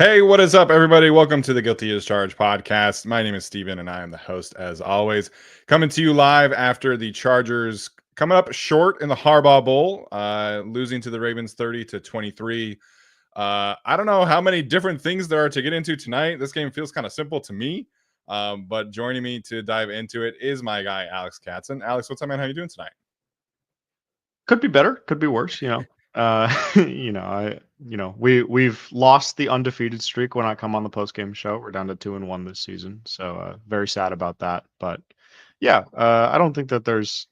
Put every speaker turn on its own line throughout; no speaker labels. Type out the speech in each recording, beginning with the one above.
Hey, what is up, everybody? Welcome to the Guilty as Charged podcast. My name is Steven, and I am the host, as always. Coming to you live after the Chargers coming up short in the Harbaugh Bowl, losing to the Ravens 30-23. I don't know how many different things there are to get into tonight. This game feels kind of simple to me, but joining me to dive into it is my guy, Alex Katzen. Alex, what's up, man? How you doing tonight?
Could be better, could be worse, we've lost the undefeated streak when I come on the post-game show. We're down to 2-1 this season, so very sad about that. But yeah, I don't think that there's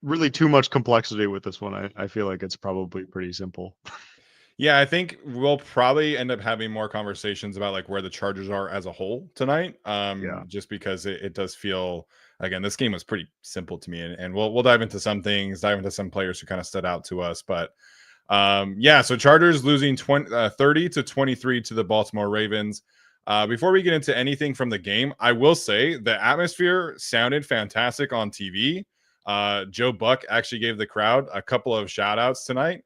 really too much complexity with this one. I feel like it's probably pretty simple.
Yeah, I think we'll probably end up having more conversations about like where the Chargers are as a whole tonight.
Yeah.
Just because it does feel, again, this game was pretty simple to me, and we'll dive into some things, dive into some players who kind of stood out to us. But yeah, so Chargers losing 30-23 to the Baltimore Ravens. Before we get into anything from the game, I will say the atmosphere sounded fantastic on TV. Joe Buck actually gave the crowd a couple of shout outs tonight.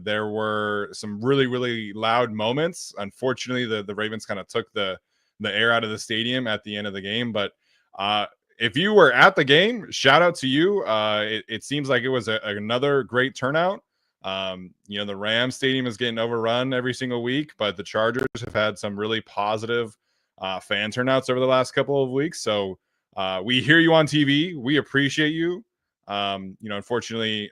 There were some really, really loud moments. Unfortunately, the Ravens kind of took the air out of the stadium at the end of the game. But if you were at the game, shout out to you. It seems like it was another great turnout. The Rams stadium is getting overrun every single week, but the Chargers have had some really positive fan turnouts over the last couple of weeks. So we hear you on TV. We appreciate you. Unfortunately,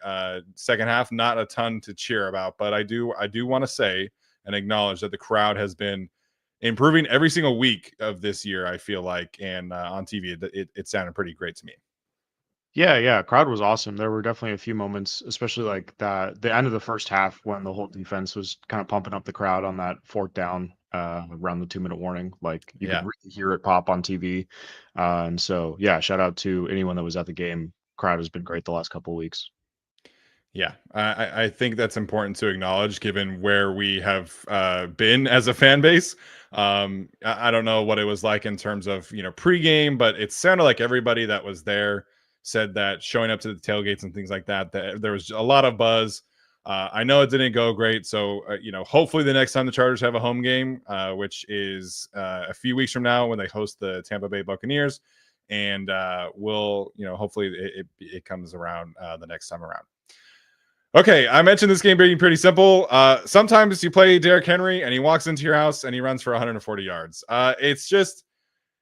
second half, not a ton to cheer about, but I do want to say and acknowledge that the crowd has been improving every single week of this year, I feel like, and on TV, it sounded pretty great to me.
Yeah, crowd was awesome. There were definitely a few moments, especially like the end of the first half when the whole defense was kind of pumping up the crowd on that fourth down around the 2-minute warning. Like you could really hear it pop on TV. And so yeah, shout out to anyone that was at the game. Crowd has been great the last couple of weeks.
Yeah, I think that's important to acknowledge given where we have been as a fan base. I don't know what it was like in terms of, pregame, but it sounded like everybody that was there said that showing up to the tailgates and things like that, that there was a lot of buzz. I know it didn't go great. So, hopefully the next time the Chargers have a home game, which is a few weeks from now when they host the Tampa Bay Buccaneers, and hopefully it comes around the next time around. Okay, I mentioned this game being pretty simple. Sometimes you play Derrick Henry and he walks into your house and he runs for 140 yards. It's just,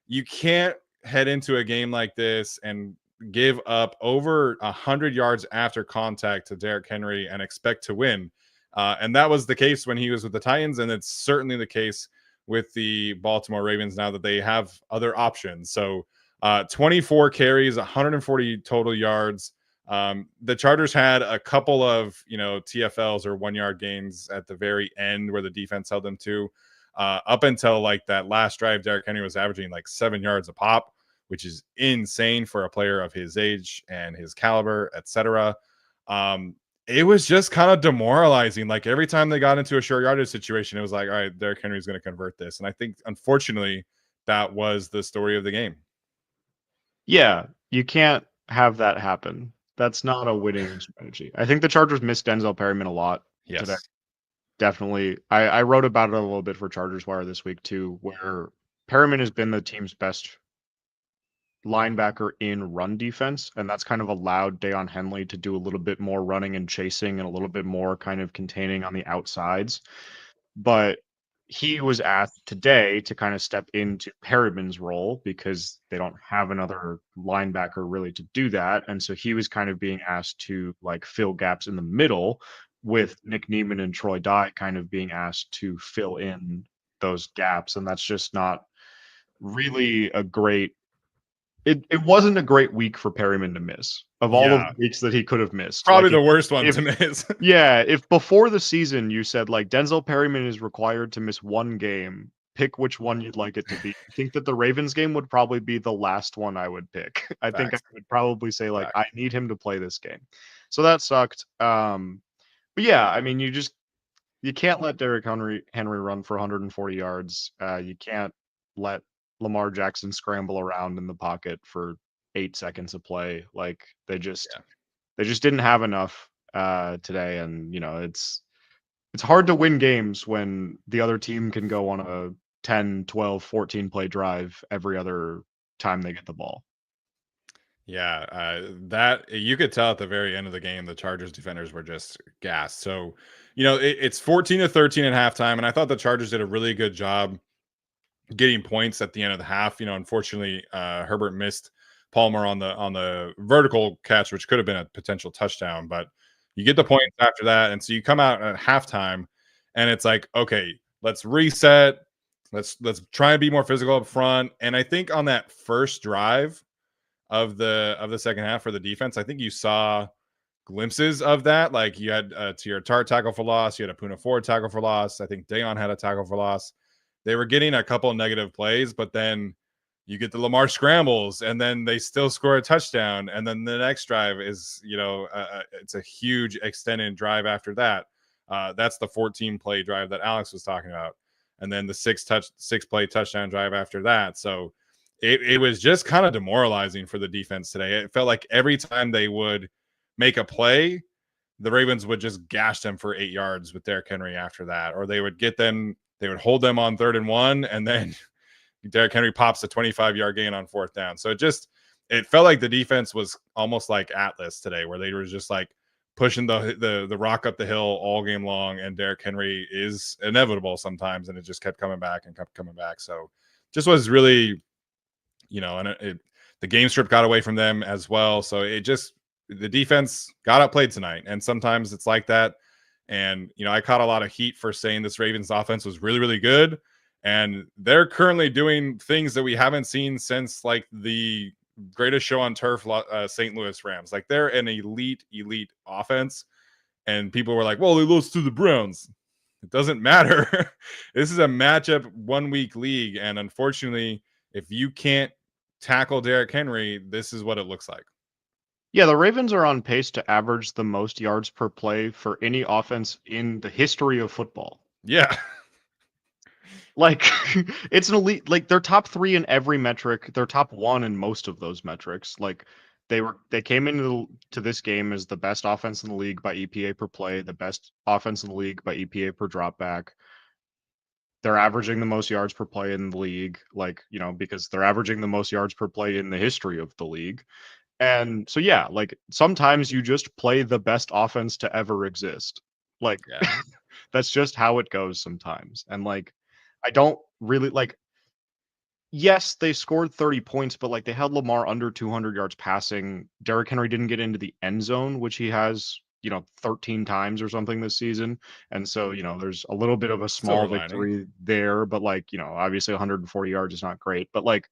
you can't head into a game like this and give up over 100 yards after contact to Derrick Henry and expect to win. And that was the case when he was with the Titans, and it's certainly the case with the Baltimore Ravens now that they have other options. So 24 carries, 140 total yards. The Chargers had a couple of, TFLs or 1 yard gains at the very end where the defense held them to. Up until like that last drive, Derrick Henry was averaging like 7 yards a pop, which is insane for a player of his age and his caliber, etc. It was just kind of demoralizing. Like every time they got into a short yardage situation, it was like, all right, Derrick Henry's going to convert this. And I think, unfortunately, that was the story of the game.
Yeah, you can't have that happen. That's not a winning strategy. I think the Chargers missed Denzel Perryman a lot today.
Yes.
Definitely. I wrote about it a little bit for Chargers Wire this week too, where Perryman has been the team's best linebacker in run defense, and that's kind of allowed Deion Henley to do a little bit more running and chasing and a little bit more kind of containing on the outsides. But he was asked today to kind of step into Perriman's role because they don't have another linebacker really to do that. And so he was kind of being asked to like fill gaps in the middle, with Nick Neiman and Troy Dye kind of being asked to fill in those gaps. And that's just not really a great it wasn't a great week for Perryman to miss. Of all of the weeks that he could have missed.
Probably
Like
the worst one to miss.
Yeah, if before the season you said like Denzel Perryman is required to miss one game, pick which one you'd like it to be. I think that the Ravens game would probably be the last one I would pick. I think I would probably say like I need him to play this game. So that sucked. But yeah, I mean you can't let Derrick Henry run for 140 yards. You can't let Lamar Jackson scramble around in the pocket for 8 seconds of play. Like they just didn't have enough today, and it's it's hard to win games when the other team can go on a 10, 12, 14 play drive every other time they get the ball.
Yeah, that you could tell at the very end of the game, the Chargers defenders were just gassed. So, it's 14-13 at halftime, and I thought the Chargers did a really good job getting points at the end of the half. Unfortunately, Herbert missed Palmer on the vertical catch, which could have been a potential touchdown, but you get the points after that, and so you come out at halftime, and it's like, okay, let's reset, let's try and be more physical up front. And I think on that first drive of the second half for the defense, I think you saw glimpses of that. Like you had Tier Tart tackle for loss, you had a Puna Ford tackle for loss. I think Dayon had a tackle for loss. They were getting a couple of negative plays, but then you get the Lamar scrambles, and then they still score a touchdown. And then the next drive is, it's a huge extended drive after that. That's the 14 play drive that Alex was talking about. And then the six play touchdown drive after that. So it was just kind of demoralizing for the defense today. It felt like every time they would make a play, the Ravens would just gash them for 8 yards with Derrick Henry after that, or they would hold them on 3rd and 1, and then Derrick Henry pops a 25-yard gain on 4th down. So it felt like the defense was almost like Atlas today, where they were just like pushing the rock up the hill all game long, and Derrick Henry is inevitable sometimes, and it just kept coming back and kept coming back. So just was really, and the game script got away from them as well. So the defense got outplayed tonight, and sometimes it's like that. And I caught a lot of heat for saying this Ravens offense was really, really good, and they're currently doing things that we haven't seen since like the greatest show on turf, St. Louis Rams. Like they're an elite offense, and people were like, "Well, they lost to the Browns." It doesn't matter. This is a matchup 1 week league, and unfortunately, if you can't tackle Derrick Henry, this is what it looks like.
Yeah, the Ravens are on pace to average the most yards per play for any offense in the history of football.
Yeah.
Like it's an elite, like they're top 3 in every metric. They're top 1 in most of those metrics. Like they came into this game as the best offense in the league by EPA per play, the best offense in the league by EPA per dropback. They're averaging the most yards per play in the league, because they're averaging the most yards per play in the history of the league. And so, yeah, like sometimes you just play the best offense to ever exist. Like,
Yeah.
that's just how it goes sometimes. And like, I don't really yes, they scored 30 points, but like they had Lamar under 200 yards passing. Derrick Henry didn't get into the end zone, which he has, 13 times or something this season. And so, there's a little bit of a small victory there, but obviously 140 yards is not great. But like,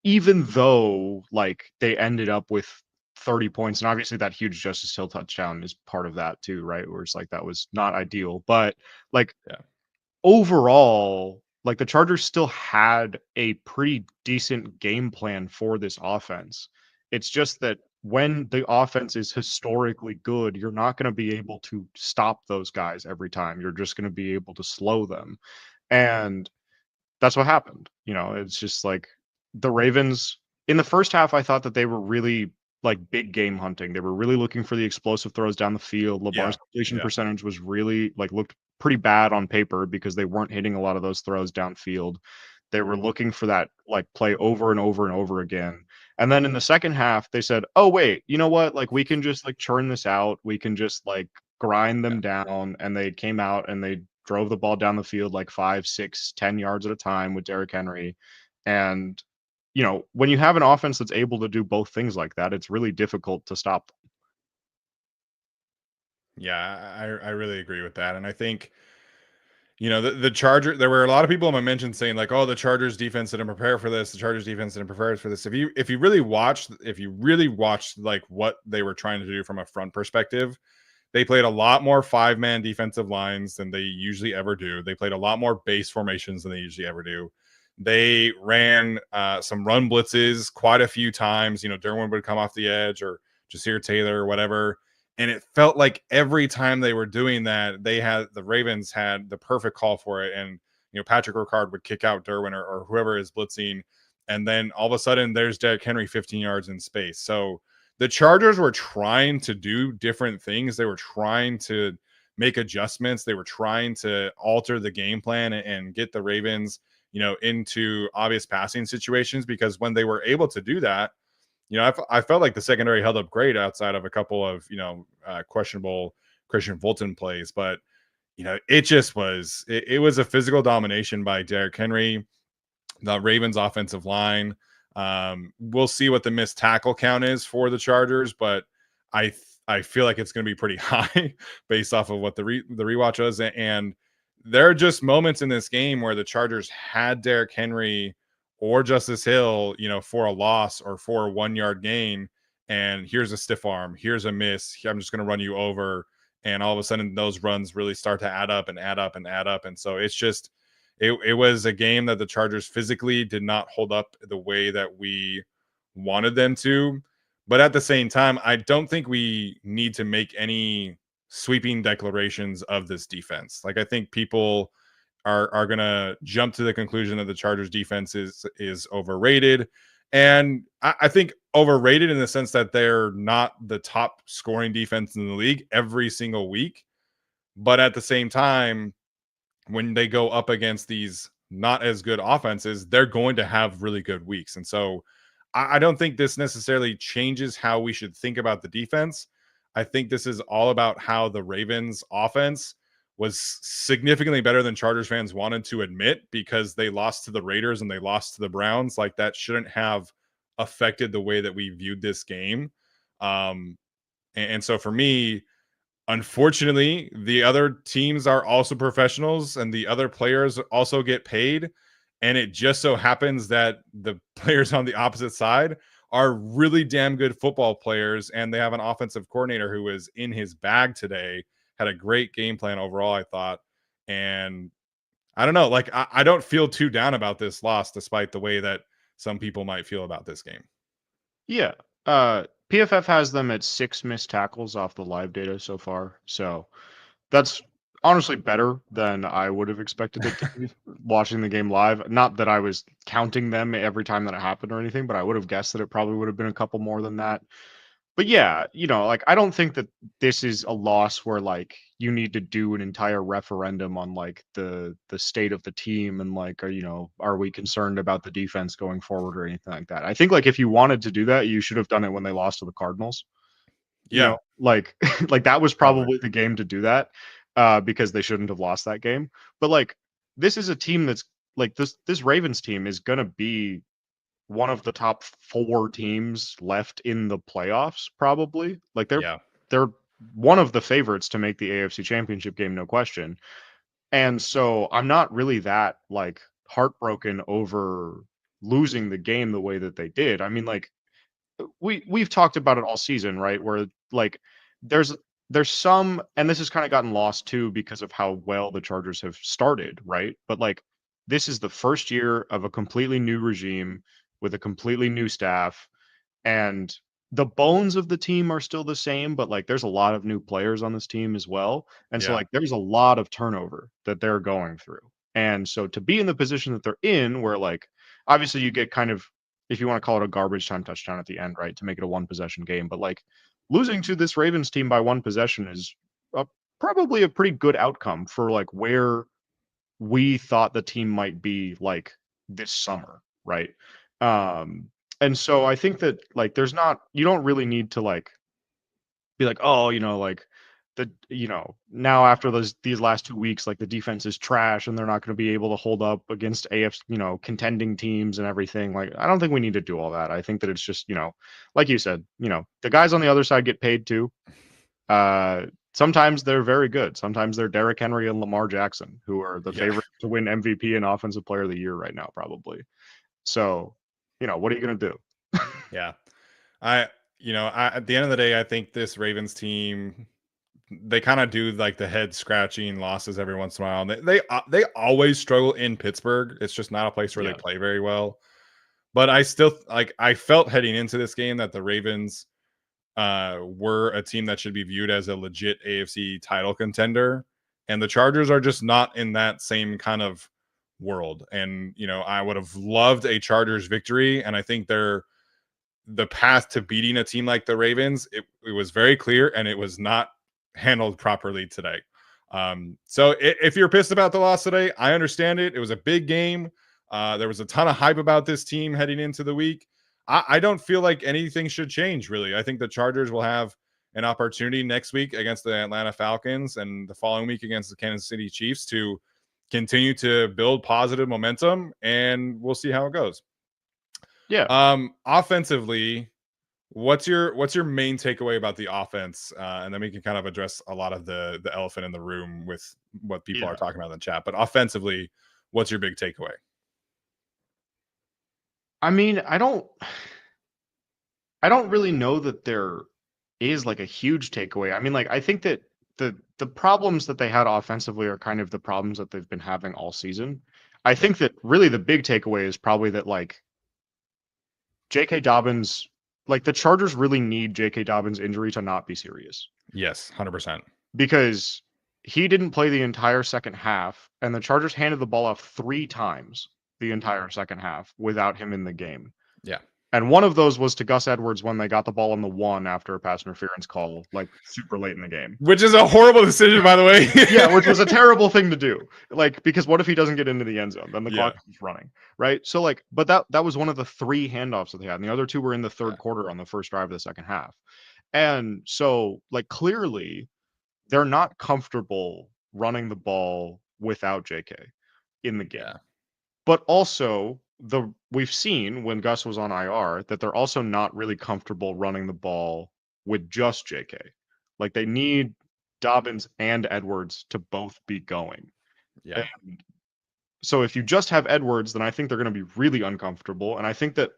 even though like they ended up with 30 points, and obviously that huge Justice Hill touchdown is part of that too, right? Where it's like that was not ideal, but like overall, like the Chargers still had a pretty decent game plan for this offense. It's just that when the offense is historically good, you're not going to be able to stop those guys every time. You're just going to be able to slow them. And that's what happened. It's just like the Ravens in the first half, I thought that they were really like big game hunting. They were really looking for the explosive throws down the field. Lamar's completion percentage was really looked pretty bad on paper because they weren't hitting a lot of those throws downfield. They were looking for that like play over and over and over again. And then in the second half, they said, "Oh wait, you know what? Like we can just like churn this out. We can just like grind them down." And they came out and they drove the ball down the field like 5, 6, 10 yards at a time with Derrick Henry. And when you have an offense that's able to do both things like that, it's really difficult to stop them.
Yeah, I really agree with that. And I think, the Charger, there were a lot of people in my mention saying like, "Oh, the Chargers defense didn't prepare for this. The Chargers defense didn't prepare for this." If you really watched like what they were trying to do from a front perspective, they played a lot more 5-man defensive lines than they usually ever do. They played a lot more base formations than they usually ever do. They ran some run blitzes quite a few times. Derwin would come off the edge, or Jasir Taylor or whatever. And it felt like every time they were doing that, the Ravens had the perfect call for it. And, Patrick Ricard would kick out Derwin or whoever is blitzing. And then all of a sudden there's Derrick Henry 15 yards in space. So the Chargers were trying to do different things. They were trying to make adjustments. They were trying to alter the game plan and get the Ravens, into obvious passing situations, because when they were able to do that, I felt like the secondary held up great outside of a couple of, questionable Christian Fulton plays. But, it just was, it was a physical domination by Derrick Henry, the Ravens offensive line. We'll see what the missed tackle count is for the Chargers, but I feel like it's going to be pretty high based off of what the rewatch was. And there are just moments in this game where the Chargers had Derrick Henry or Justice Hill, for a loss or for a 1 yard gain. And here's a stiff arm, here's a miss. I'm just going to run you over. And all of a sudden those runs really start to add up and add up and add up. And so it's just, it was a game that the Chargers physically did not hold up the way that we wanted them to. But at the same time, I don't think we need to make any sweeping declarations of this defense. Like, I think people are going to jump to the conclusion that the Chargers defense is overrated. And I think overrated in the sense that they're not the top scoring defense in the league every single week. But at the same time, when they go up against these not as good offenses, they're going to have really good weeks. And so I don't think this necessarily changes how we should think about the defense. I think this is all about how the Ravens offense was significantly better than Chargers fans wanted to admit, because they lost to the Raiders and they lost to the Browns. Like, that shouldn't have affected the way that we viewed this game. And so for me, unfortunately, the other teams are also professionals and the other players also get paid. And it just so happens that the players on the opposite side are really damn good football players. And they have an offensive coordinator who was in his bag today, had a great game plan overall, I thought. And I don't know, like, I don't feel too down about this loss, despite the way that some people might feel about this game.
Yeah. PFF has them at 6 missed tackles off the live data so far. So that's honestly better than I would have expected it to be watching the game live. Not that I was counting them every time that it happened or anything, but I would have guessed that it probably would have been a couple more than that. But yeah, like, I don't think that this is a loss where, like, you need to do an entire referendum on, like, the state of the team and, like, are we concerned about the defense going forward or anything like that. I think, like, if you wanted to do that, you should have done it when they lost to the Cardinals.
Yeah,
Like like that was
probably.
probably the game to do that, because they shouldn't have lost that game. But, like, this is a team that's like, this Ravens team is gonna be one of the top 4 teams left in the playoffs, probably. Like,
Yeah.
they're one of the favorites to make the AFC Championship game, no question. And so I'm not really that, like, heartbroken over losing the game the way that they did. I mean, like, we've talked about it all season, right? Where, like, there's some, and this has kind of gotten lost too because of how well the Chargers have started, right? But, like, this is the first year of a completely new regime with a completely new staff, and the bones of the team are still the same, but, like, there's a lot of new players on this team as well. And so,
Yeah.
like, there's a lot of turnover that they're going through. And so to be in the position that they're in, where, like, obviously you get kind of, if you want to call it, a garbage time touchdown at the end, right, to make it a 1 possession game, but, like, losing to this Ravens team by 1 possession is probably a pretty good outcome for, like, where we thought the team might be, like, this summer, right? Um, and so I think that, like, you don't really need to, like, be like, oh, like, now after these last 2 weeks, like, the defense is trash and they're not going to be able to hold up against contending teams and everything. Like, I don't think we need to do all that. I think that it's just, like you said, the guys on the other side get paid too. Sometimes they're very good. Sometimes they're Derrick Henry and Lamar Jackson, who are the favorites to win MVP and Offensive Player of the Year right now, probably. So, what are you going to do?
Yeah. At the end of the day, I think this Ravens team, they kind of do like the head scratching losses every once in a while. They always struggle in Pittsburgh. It's just not a place where they play very well. But I still, like, I felt heading into this game that the Ravens were a team that should be viewed as a legit AFC title contender, and the Chargers are just not in that same kind of world. And I would have loved a Chargers victory, and I think the path to beating a team like the Ravens, it was very clear, and it was not handled properly today. So if you're pissed about the loss today, I understand it. It was a big game. There was a ton of hype about this team heading into the week. I don't feel like anything should change, really. I think the Chargers will have an opportunity next week against the Atlanta Falcons and the following week against the Kansas City Chiefs to continue to build positive momentum, and we'll see how it goes.
Yeah.
Offensively, what's your main takeaway about the offense? And then we can kind of address a lot of the elephant in the room with what people are talking about in the chat. But offensively, what's your big takeaway?
I mean, I don't really know that there is like a huge takeaway. I mean, like I think that the problems that they had offensively are kind of the problems that they've been having all season. I think that really the big takeaway is probably that like J.K. Dobbins, like the Chargers really need J.K. Dobbins' injury to not be serious.
Yes, 100%.
Because he didn't play the entire second half, and the Chargers handed the ball off 3 times the entire second half without him in the game.
Yeah.
And one of those was to Gus Edwards when they got the ball on the 1 after a pass interference call, like super late in the game.
Which is a horrible decision, by the way.
Yeah, which was a terrible thing to do. Like, because what if he doesn't get into the end zone? Then the clock keeps running, right? So, like, but that was one of the 3 handoffs that they had, and the other 2 were in the third quarter on the first drive of the second half. And so, like, clearly, they're not comfortable running the ball without JK in the game.
Yeah.
But also, we've seen when Gus was on IR that they're also not really comfortable running the ball with just JK. Like they need Dobbins and Edwards to both be going.
Yeah.
And so if you just have Edwards, then I think they're going to be really uncomfortable. And I think that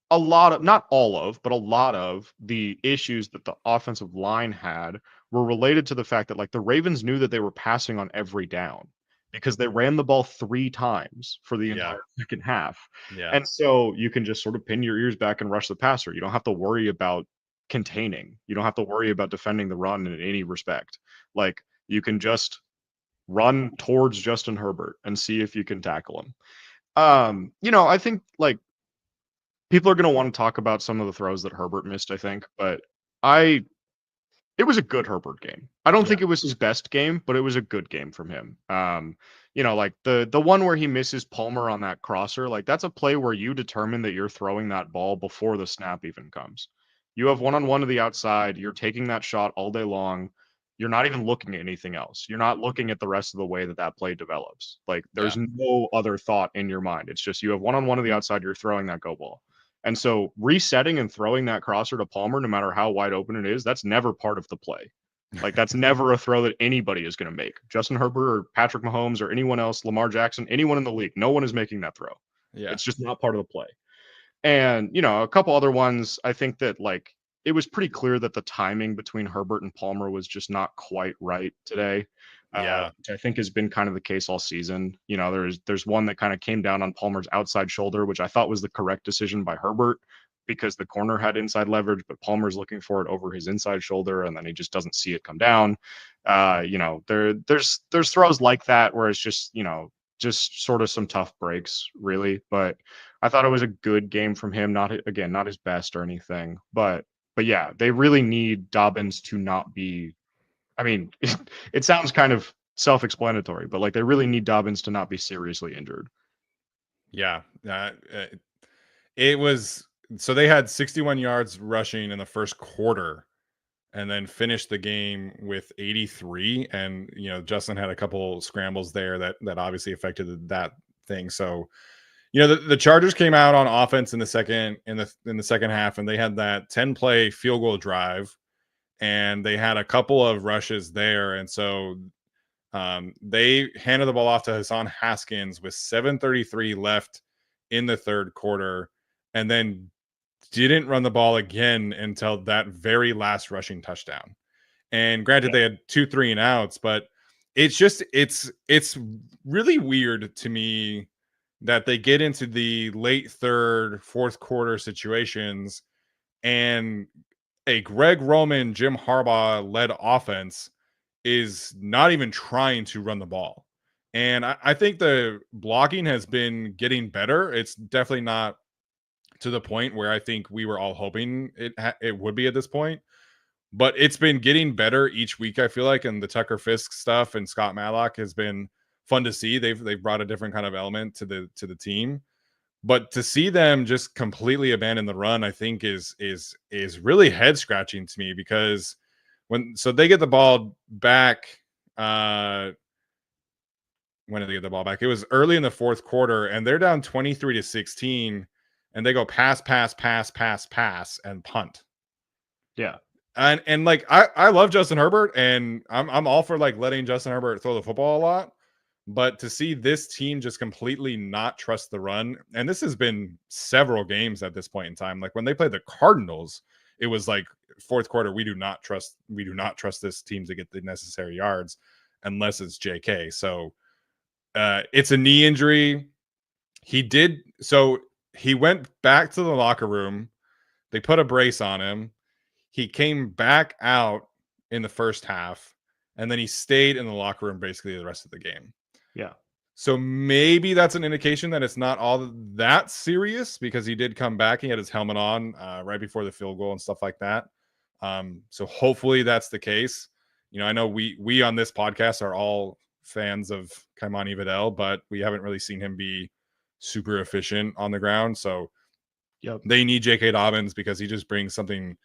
a lot of, not all of, but a lot of the issues that the offensive line had were related to the fact that like the Ravens knew that they were passing on every down because they ran the ball 3 times for the entire second half.
Yeah.
And so you can just sort of pin your ears back and rush the passer. You don't have to worry about containing. You don't have to worry about defending the run in any respect. Like you can just run towards Justin Herbert and see if you can tackle him. I think like people are going to want to talk about some of the throws that Herbert missed, I think, but it was a good Herbert game. I don't think it was his best game, but it was a good game from him. Like the one where he misses Palmer on that crosser, like that's a play where you determine that you're throwing that ball before the snap even comes. You have one-on-one to the outside, you're taking that shot all day long. You're not even looking at anything else. You're not looking at the rest of the way that play develops. Like there's no other thought in your mind. It's just you have one-on-one to the outside, you're throwing that go ball. And so resetting and throwing that crosser to Palmer, no matter how wide open it is, that's never part of the play. Like that's never a throw that anybody is going to make. Justin Herbert or Patrick Mahomes or anyone else, Lamar Jackson, anyone in the league, no one is making that throw. Yeah. It's just not part of the play. And, a couple other ones, I think that like it was pretty clear that the timing between Herbert and Palmer was just not quite right today. Which I think has been kind of the case all season. There's one that kind of came down on Palmer's outside shoulder, which I thought was the correct decision by Herbert because the corner had inside leverage, but Palmer's looking for it over his inside shoulder, and then he just doesn't see it come down. There's throws like that where it's just, just sort of some tough breaks, really. But I thought it was a good game from him. Not his best or anything, but yeah, they really need Dobbins to not be. I mean, it sounds kind of self-explanatory, but like they really need Dobbins to not be seriously injured.
Yeah. It was, so they had 61 yards rushing in the first quarter and then finished the game with 83. And, Justin had a couple scrambles there that obviously affected that thing. So, the Chargers came out on offense in the second half, and they had that 10-play field goal drive. And they had a couple of rushes there. And so they handed the ball off to Hassan Haskins with 7:33 left in the third quarter and then didn't run the ball again until that very last rushing touchdown. And granted, they had 2 3-and-outs, but it's really weird to me that they get into the late third, fourth quarter situations and a Greg Roman, Jim Harbaugh led offense is not even trying to run the ball. And I think the blocking has been getting better. It's definitely not to the point where I think we were all hoping it would be at this point. but it's been getting better each week, I feel like, and the Tucker Fisk stuff and Scott Matlock has been fun to see. They've brought a different kind of element to the team. But to see them just completely abandon the run, I think is really head scratching to me, because so they get the ball back. When did they get the ball back? It was early in the fourth quarter, and they're down 23-16, and they go pass, and punt.
Yeah.
And like I love Justin Herbert, and I'm all for like letting Justin Herbert throw the football a lot. But to see this team just completely not trust the run, and this has been several games at this point in time. Like when they played the Cardinals, it was like fourth quarter, we do not trust this team to get the necessary yards unless it's JK. So it's a knee injury. He went back to the locker room. They put a brace on him. He came back out in the first half, and then he stayed in the locker room basically the rest of the game.
Yeah.
So maybe that's an indication that it's not all that serious, because he did come back. He had his helmet on right before the field goal and stuff like that. So hopefully that's the case. I know we on this podcast are all fans of Kaimani Vidal, but we haven't really seen him be super efficient on the ground. So they need J.K. Dobbins, because he just brings something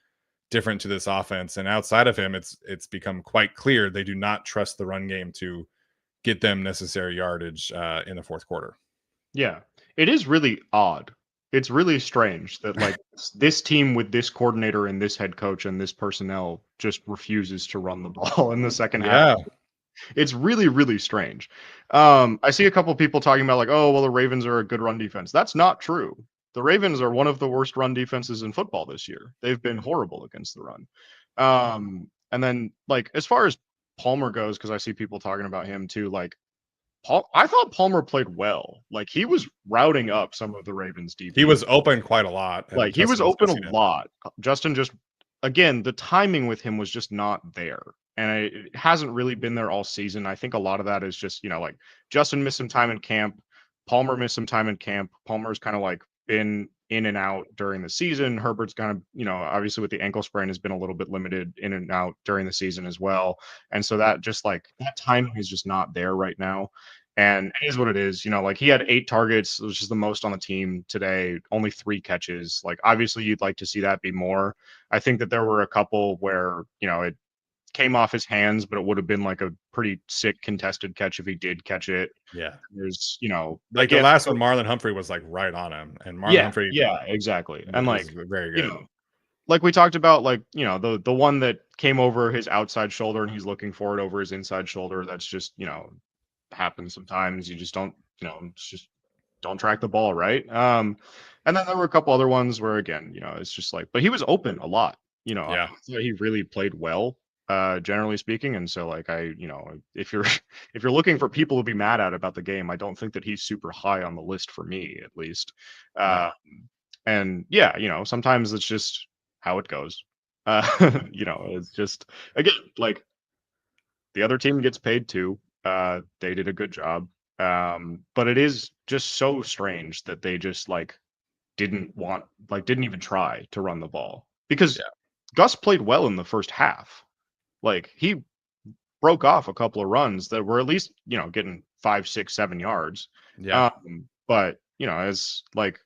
different to this offense. And outside of him, it's become quite clear they do not trust the run game to get them necessary yardage in the fourth quarter.
Yeah, it is really odd. It's really strange that like this team with this coordinator and this head coach and this personnel just refuses to run the ball in the second half. It's really, really strange. I see a couple people talking about like, oh, well, the Ravens are a good run defense. That's not true. The Ravens are one of the worst run defenses in football this year. They've been horrible against the run. And then like as far as Palmer goes, because I see people talking about him too, like I thought Palmer played well. Like he was routing up some of the Ravens DBs.
He was open quite a lot.
Like he was open a lot. Justin just, again, the timing with him was just not there. And it hasn't really been there all season. I think a lot of that is just, like Justin missed some time in camp. Palmer missed some time in camp. Palmer's kind of like been in and out during the season. Herbert's kind of, obviously with the ankle sprain has been a little bit limited in and out during the season as well. And so that just like that timing is just not there right now. And it is what it is. Like he had 8 targets, which is the most on the team today, only 3 catches. Like obviously you'd like to see that be more. I think that there were a couple where, it came off his hands, but it would have been like a pretty sick contested catch if he did catch it.
Yeah.
There's,
like the last one, Marlon Humphrey was like right on him, and Marlon Humphrey.
Yeah, exactly. And like
very good.
Like we talked about, like, the one that came over his outside shoulder and he's looking for it over his inside shoulder. That's just, happens sometimes. You just don't, just don't track the ball right. And then there were a couple other ones where again, it's just like, but he was open a lot. I thought he really played well. Generally speaking, and so like if you're looking for people to be mad at about the game, I don't think that he's super high on the list for me, at least. And sometimes it's just how it goes. It's just, again, like the other team gets paid too. They did a good job, but it is just so strange that they just like didn't even try to run the ball, because Gus played well in the first half. Like he broke off a couple of runs that were at least, getting 5, 6, 7 yards.
Yeah.
But, as like,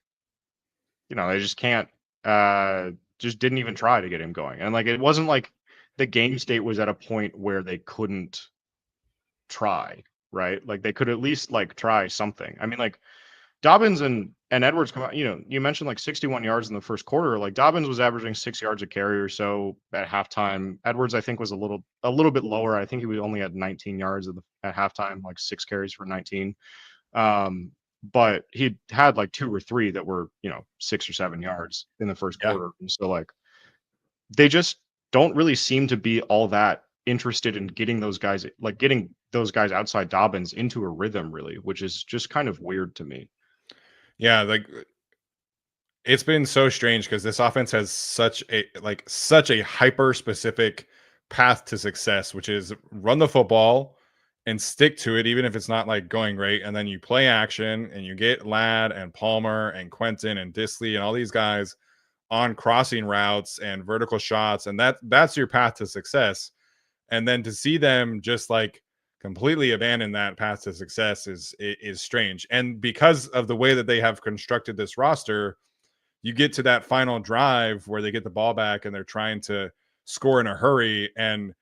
they just can't, just didn't even try to get him going. And like, it wasn't like the game state was at a point where they couldn't try, right? Like they could at least like try something. I mean, like Dobbins and Edwards come out, you mentioned like 61 yards in the first quarter. Like Dobbins was averaging 6 yards a carry or so at halftime. Edwards, I think, was a little bit lower. I think he was only at 19 yards at halftime, like 6 carries for 19. But he had like 2 or 3 that were, 6 or 7 yards in the first quarter. And so like they just don't really seem to be all that interested in getting those guys outside Dobbins into a rhythm, really, which is just kind of weird to me.
Yeah, like it's been so strange because this offense has such a hyper specific path to success, which is run the football and stick to it, even if it's not like going great. And then you play action and you get Ladd and Palmer and Quentin and Disley and all these guys on crossing routes and vertical shots, and that's your path to success. And then to see them just like completely abandon that path to success is strange. And because of the way that they have constructed this roster, you get to that final drive where they get the ball back and they're trying to score in a hurry, and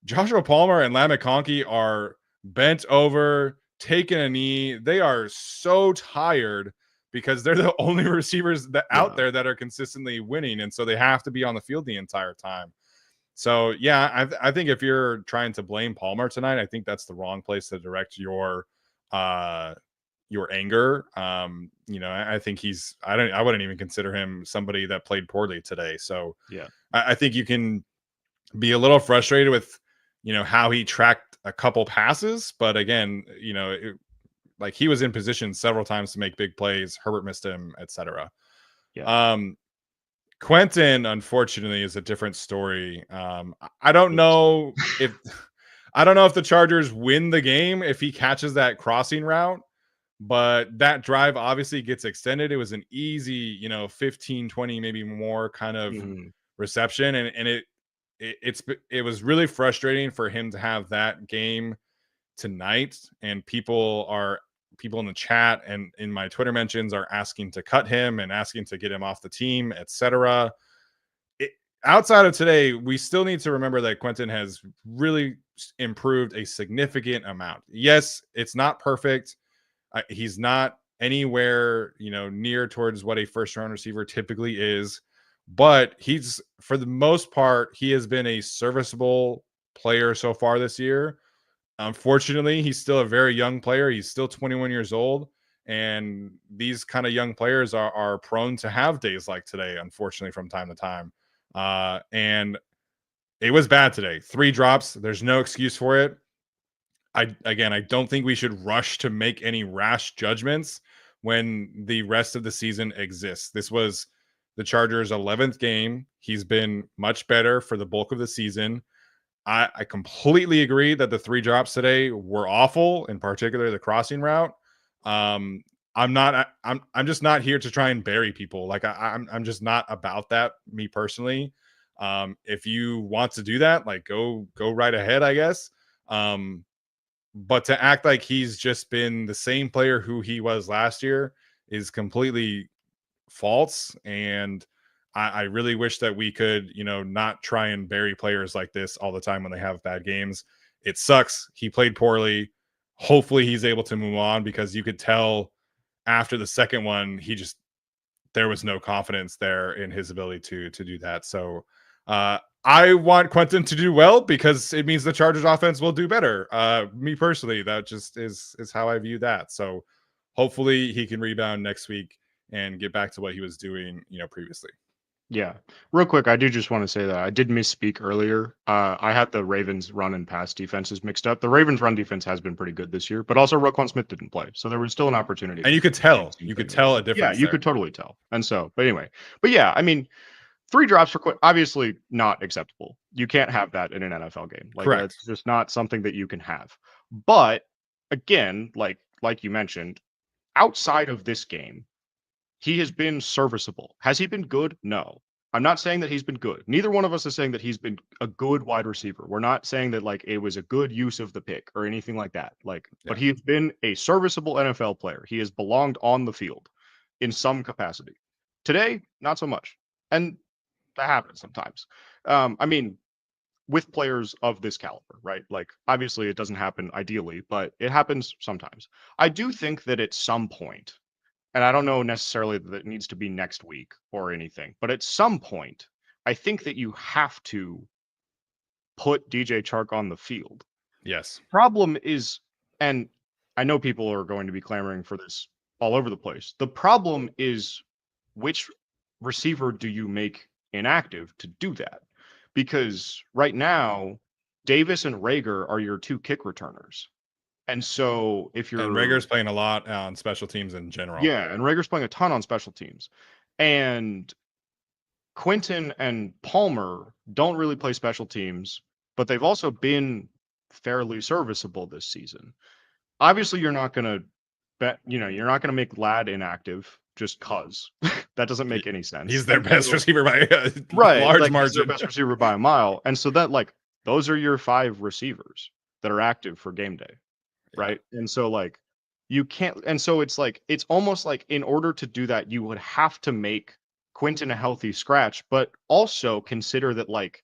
Joshua Palmer and Lamek Conkey are bent over, taking a knee. They are so tired because they're the only receivers that out there that are consistently winning, and so they have to be on the field the entire time. So yeah, I think if you're trying to blame Palmer tonight, I think that's the wrong place to direct your anger. I think I wouldn't even consider him somebody that played poorly today. So
yeah,
I think you can be a little frustrated with, how he tracked a couple passes, but again, like he was in position several times to make big plays. Herbert missed him, etc.
yeah.
Quentin, unfortunately, is a different story. I don't know if the Chargers win the game if he catches that crossing route, but that drive obviously gets extended. It was an easy, 15, 20, maybe more kind of reception. And it was really frustrating for him to have that game tonight. And people in the chat and in my Twitter mentions are asking to cut him and asking to get him off the team, etc. Outside of today, we still need to remember that Quentin has really improved a significant amount. Yes, it's not perfect. He's not anywhere, near towards what a first-round receiver typically is, but he's, for the most part, he has been a serviceable player so far this year. Unfortunately, he's still a very young player. He's still 21 years old. And these kind of young players are prone to have days like today, unfortunately, from time to time. And it was bad today. 3 drops. There's no excuse for it. I don't think we should rush to make any rash judgments when the rest of the season exists. This was the Chargers' 11th game. He's been much better for the bulk of the season. I completely agree that the 3 drops today were awful, in particular the crossing route. I'm just not here to try and bury people. Like I'm just not about that, me personally. If you want to do that, like go right ahead, I guess. But to act like he's just been the same player who he was last year is completely false. And I really wish that we could, not try and bury players like this all the time when they have bad games. It sucks. He played poorly. Hopefully he's able to move on, because you could tell after the second one, there was no confidence there in his ability to do that. So I want Quentin to do well, because it means the Chargers offense will do better. Me personally, that just is how I view that. So hopefully he can rebound next week and get back to what he was doing, previously.
Yeah. Real quick, I do just want to say that I did misspeak earlier. I had the Ravens run and pass defenses mixed up. The Ravens run defense has been pretty good this year, but also Roquan Smith didn't play. So there was still an opportunity.
And you could tell a difference.
Yeah, you could totally tell. And so, but anyway, yeah, I mean, 3 drops for obviously not acceptable. You can't have that in an NFL game. Like,
correct.
It's just not something that you can have. But again, like you mentioned, outside of this game, he has been serviceable. Has he been good? No. I'm not saying that he's been good. Neither one of us is saying that he's been a good wide receiver. We're not saying that like it was a good use of the pick or anything like that. But he has been a serviceable NFL player. He has belonged on the field in some capacity. Today, not so much. And that happens sometimes. I mean, with players of this caliber, right? Like, obviously it doesn't happen ideally, but it happens sometimes. I do think that at some point, and I don't know necessarily that it needs to be next week or anything, but at some point, I think that you have to put DJ Chark on the field.
Yes.
Problem is, and I know people are going to be clamoring for this all over the place. The problem is, which receiver do you make inactive to do that? Because right now, Davis and Rager are your 2 kick returners. And so if you're...
And Rager's playing a lot on special teams in general.
Yeah, and Rager's playing a ton on special teams. And Quentin and Palmer don't really play special teams, but they've also been fairly serviceable this season. Obviously, you're not going to you're not going to make Ladd inactive just cause. That doesn't make any sense.
He's their best receiver by a
right,
large
like,
margin.
he's their best receiver by a mile. And so that, like, those are your 5 receivers that are active for game day, right? And so, like, you can't, and so it's like, it's almost like in order to do that, you would have to make Quentin a healthy scratch, but also consider that, like,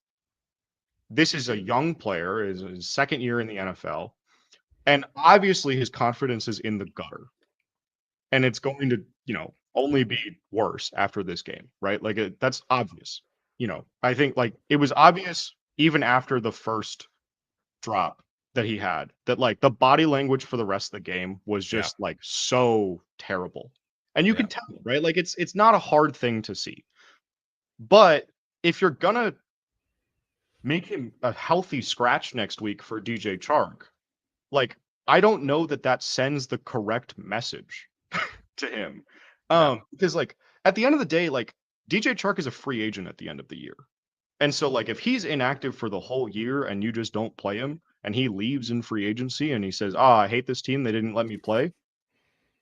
this is a young player, is his second year in the NFL, and obviously his confidence is in the gutter. And it's going to, only be worse after this game, right? Like, that's obvious. I think, like, it was obvious even after the first drop that he had, that, like, the body language for the rest of the game was just like so terrible. And you can tell, right? Like, it's not a hard thing to see. But if you're gonna make him a healthy scratch next week for DJ Chark, like, I don't know that sends the correct message to him. Because, like, at the end of the day, like, DJ Chark is a free agent at the end of the year. And so, like, if he's inactive for the whole year and you just don't play him and he leaves in free agency and he says, I hate this team, they didn't let me play,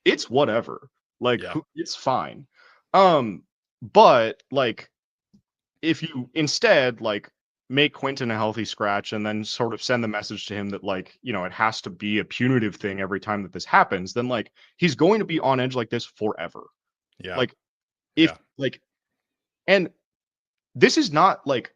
it's whatever. Like, it's fine. But, like, if you instead, like, make Quentin a healthy scratch and then sort of send the message to him that, like, it has to be a punitive thing every time that this happens, then, like, he's going to be on edge like this forever. Like, if like, and this is not, like,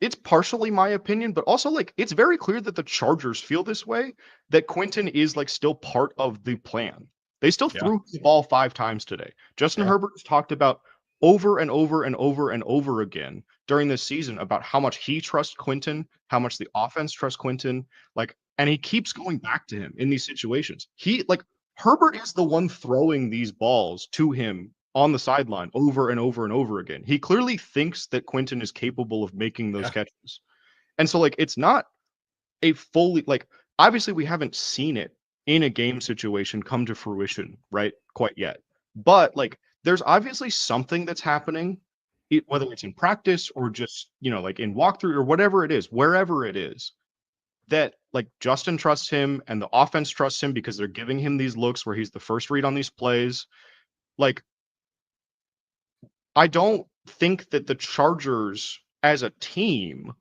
it's partially my opinion, but also, like, it's very clear that the Chargers feel this way, that Quentin is, like, still part of the plan. They still threw the ball 5 times today. Justin Herbert has talked about over and over and over and over again during this season about how much he trusts Quentin, how much the offense trusts Quentin, like, and he keeps going back to him in these situations. Herbert is the one throwing these balls to him on the sideline over and over and over again. He clearly thinks that Quentin is capable of making those catches. And so, like, it's not a fully, like, obviously we haven't seen it in a game situation come to fruition, right? Quite yet. But, like, there's obviously something that's happening, whether it's in practice or just, like, in walkthrough or whatever it is, wherever it is, that, like, Justin trusts him and the offense trusts him because they're giving him these looks where he's the first read on these plays. Like, I don't think that the Chargers as a team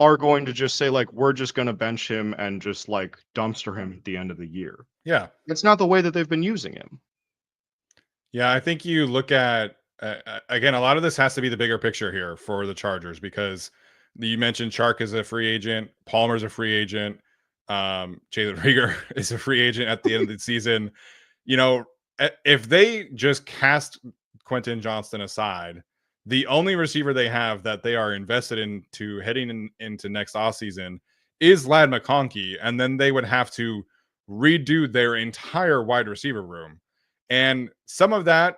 are going to just say, like, we're just going to bench him and just, like, dumpster him at the end of the year.
Yeah.
It's not the way that they've been using him.
Yeah, I think you look at, again, a lot of this has to be the bigger picture here for the Chargers, because you mentioned Chark is a free agent, Palmer's a free agent, Jalen Reagor is a free agent at the end of the season. If they just cast Quentin Johnston aside, the only receiver they have that they are invested into heading into next offseason is Ladd McConkey, and then they would have to redo their entire wide receiver room. And some of that,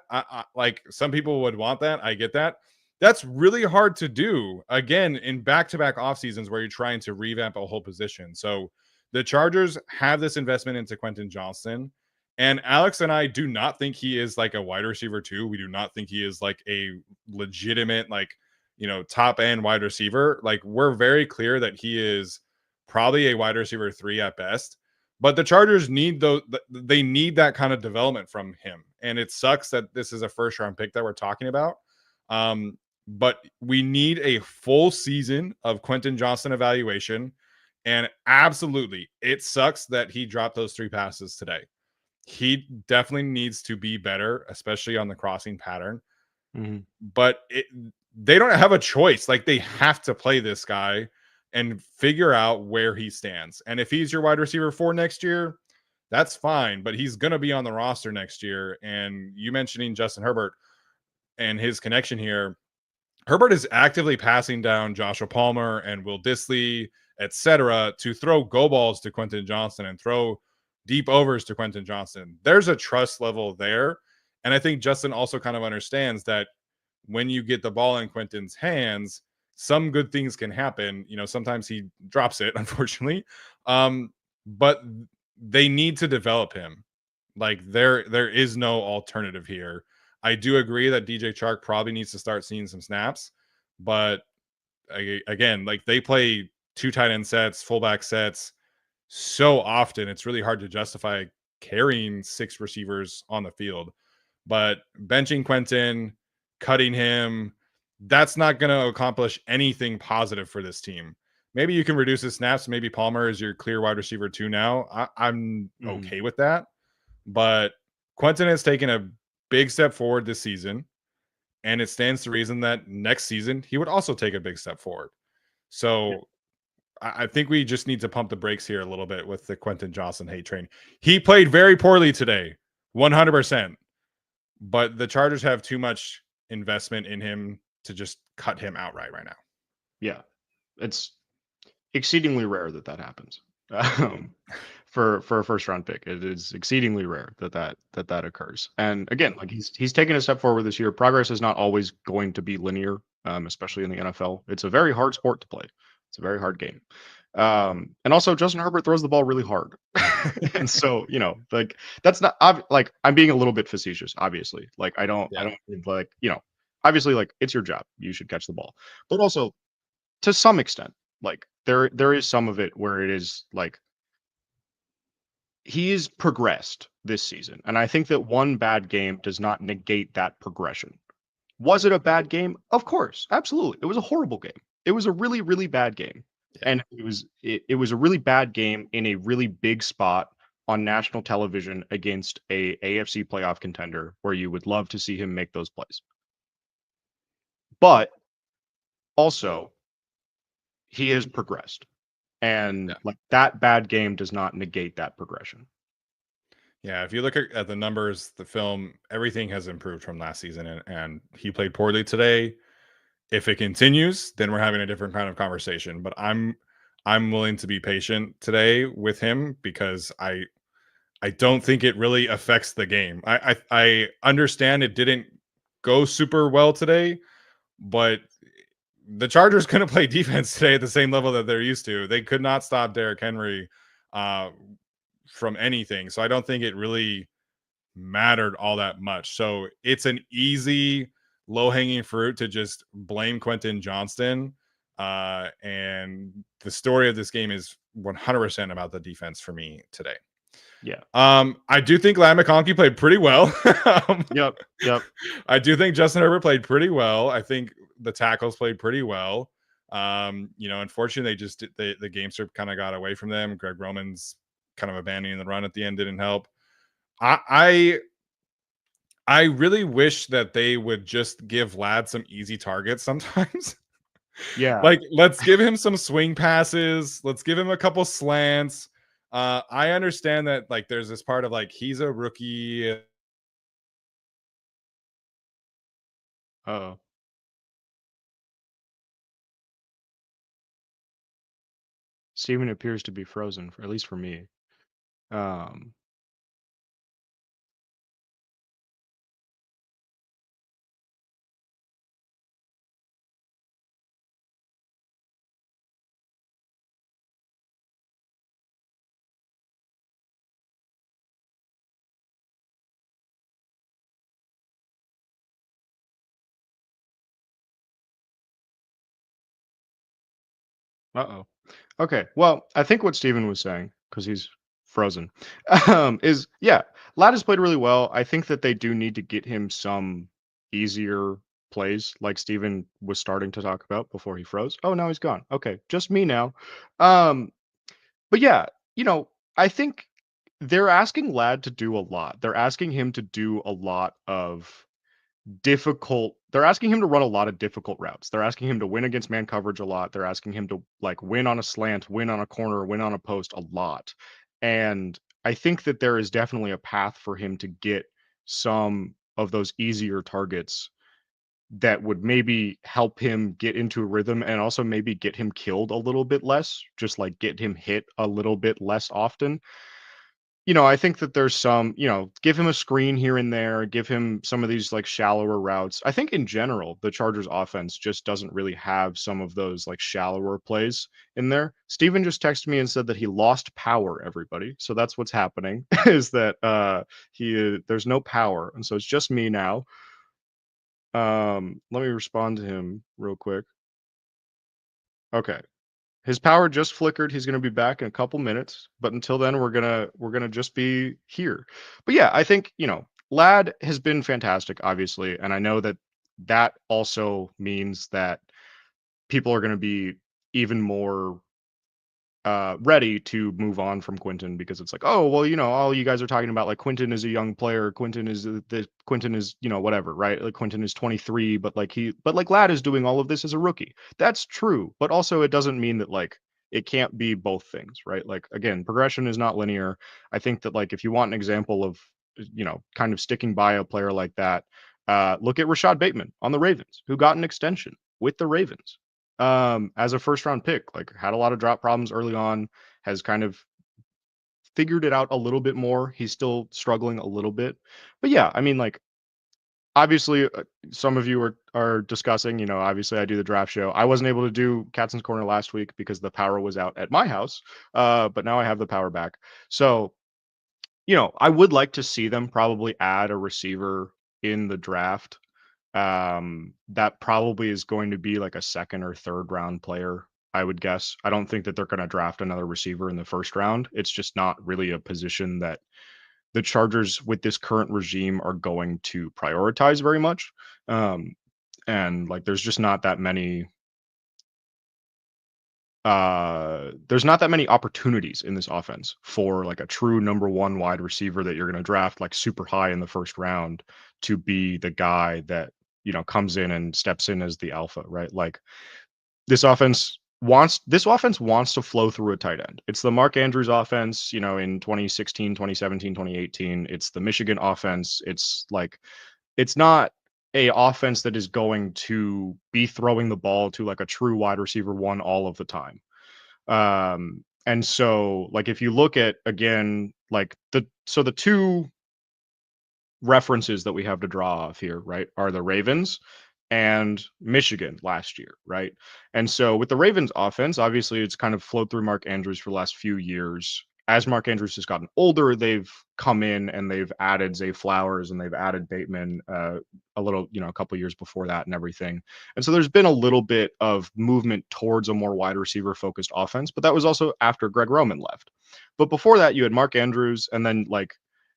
like, some people would want that. I get that. That's really hard to do, again, in back-to-back off seasons where you're trying to revamp a whole position. So the Chargers have this investment into Quentin Johnston. And Alex and I do not think he is like a wide receiver 2. We do not think he is like a legitimate, like, top end wide receiver. Like, we're very clear that he is probably a wide receiver 3 at best. But the Chargers need they need that kind of development from him. And it sucks that this is a first round pick that we're talking about. But we need a full season of Quentin Johnston evaluation. And absolutely, it sucks that he dropped those 3 passes today. He definitely needs to be better, especially on the crossing pattern.
Mm-hmm.
But they don't have a choice. Like, they have to play this guy and figure out where he stands. And if he's your wide receiver 4 next year, that's fine. But he's going to be on the roster next year. And you mentioning Justin Herbert and his connection here, Herbert is actively passing down Joshua Palmer and Will Dissly, etc., to throw go balls to Quentin Johnston and throw deep overs to Quentin Johnston. There's a trust level there. And I think Justin also kind of understands that when you get the ball in Quentin's hands, some good things can happen. Sometimes he drops it, unfortunately. But they need to develop him. Like, there is no alternative here. I do agree that DJ Chark probably needs to start seeing some snaps. But again, like, they play 2 tight end sets, fullback sets so often, it's really hard to justify carrying 6 receivers on the field. But benching Quentin, cutting him, that's not going to accomplish anything positive for this team. Maybe you can reduce his snaps. Maybe Palmer is your clear wide receiver 2 now. I'm okay with that. But Quentin has taken a big step forward this season. And it stands to reason that next season he would also take a big step forward. So I think we just need to pump the brakes here a little bit with the Quentin Johnston hate train. He played very poorly today, 100%. But the Chargers have too much investment in him to just cut him outright right now.
Yeah, it's exceedingly rare that happens. For a first round pick, it is exceedingly rare that occurs. And again, like he's taken a step forward this year. Progress is not always going to be linear, especially in the NFL. It's a very hard sport to play. It's a very hard game. And also Justin Herbert throws the ball really hard. And so, like that's not like I'm being a little bit facetious, obviously. Like I don't like, obviously like it's your job. You should catch the ball. But also to some extent, like there is some of it where it is like he's progressed this season. And I think that one bad game does not negate that progression. Was it a bad game? Of course. Absolutely. It was a horrible game. It was a really, really bad game. Yeah. And it was a really bad game in a really big spot on national television against a AFC playoff contender where you would love to see him make those plays. But also, he has progressed. And like that bad game does not negate that progression.
Yeah, if you look at the numbers, the film, everything has improved from last season, and he played poorly today. If it continues, then we're having a different kind of conversation. But I'm willing to be patient today with him because I don't think it really affects the game. I understand it didn't go super well today, but the Chargers couldn't play defense today at the same level that they're used to. They could not stop Derrick Henry from anything. So I don't think it really mattered all that much. So it's an easy, low-hanging fruit to just blame Quentin Johnston. And the story of this game is 100% about the defense for me today.
Yeah.
I do think Ladd McConkey played pretty well.
Yep.
I do think Justin Herbert played pretty well. I think the tackles played pretty well. Unfortunately, the game script kind of got away from them. Greg Roman's kind of abandoning the run at the end didn't help. I really wish that they would just give Ladd some easy targets sometimes.
Yeah.
Like, let's give him some swing passes. Let's give him a couple slants. I understand that like there's this part of like he's a rookie.
Uh-oh. Steven appears to be frozen, at least for me. Uh-oh. Okay. Well, I think what Steven was saying, because he's frozen, is Ladd has played really well. I think that they do need to get him some easier plays, like Steven was starting to talk about before he froze. Oh, now he's gone. Okay, just me now. But yeah, I think they're asking Ladd to do a lot. They're asking him to do a lot of they're asking him to run a lot of difficult routes. They're asking him to win against man coverage a lot. They're asking him to like win on a slant, win on a corner, win on a post a lot. And I think that there is definitely a path for him to get some of those easier targets that would maybe help him get into a rhythm and also maybe get him killed a little bit less, just like get him hit a little bit less often. I think that there's some, give him a screen here and there, give him some of these like shallower routes. I think in general, the Chargers offense just doesn't really have some of those like shallower plays in there. Steven just texted me and said that he lost power, everybody. So that's what's happening is that there's no power. And so it's just me now. Let me respond to him real quick. Okay. His power just flickered. He's going to be back in a couple minutes, but until then, we're gonna just be here. But yeah, I think Ladd has been fantastic, obviously, and I know that also means that people are going to be even more ready to move on from Quinton, because it's like, oh, well, all you guys are talking about, like, Quinton is a young player, Quinton is Quinton is, whatever, right? Like, Quinton is 23, but like Ladd is doing all of this as a rookie. That's true, but also it doesn't mean that, like, it can't be both things, right? Like, again, progression is not linear. I think that, like, if you want an example of, kind of sticking by a player like that, look at Rashad Bateman on the Ravens, who got an extension with the Ravens as a first round pick, like, had a lot of drop problems early on, has kind of figured it out a little bit more. He's still struggling a little bit. But yeah, I mean, like, obviously, some of you are discussing, obviously I do the draft show. I wasn't able to do Katz's Corner last week because the power was out at my house. But now I have the power back. So, I would like to see them probably add a receiver in the draft. That probably is going to be like a second or third round player, I would guess. I don't think that they're going to draft another receiver in the first round. It's just not really a position that the Chargers with this current regime are going to prioritize very much. And like, there's not that many opportunities in this offense for like a true number one wide receiver that you're going to draft like super high in the first round to be the guy that, comes in and steps in as the alpha, right? Like, this offense wants to flow through a tight end. It's the Mark Andrews offense, in 2016, 2017, 2018. It's the Michigan offense. It's like, it's not a offense that is going to be throwing the ball to like a true wide receiver one all of the time. And so, like, if you look at, again, like, the two references that we have to draw off here, right, are the Ravens and Michigan last year, right? And so with the Ravens offense, obviously it's kind of flowed through Mark Andrews for the last few years. As Mark Andrews has gotten older, they've come in and they've added Zay Flowers and they've added Bateman a little, a couple years before that and everything. And so there's been a little bit of movement towards a more wide receiver focused offense, but that was also after Greg Roman left. But before that, you had Mark Andrews, and then, like,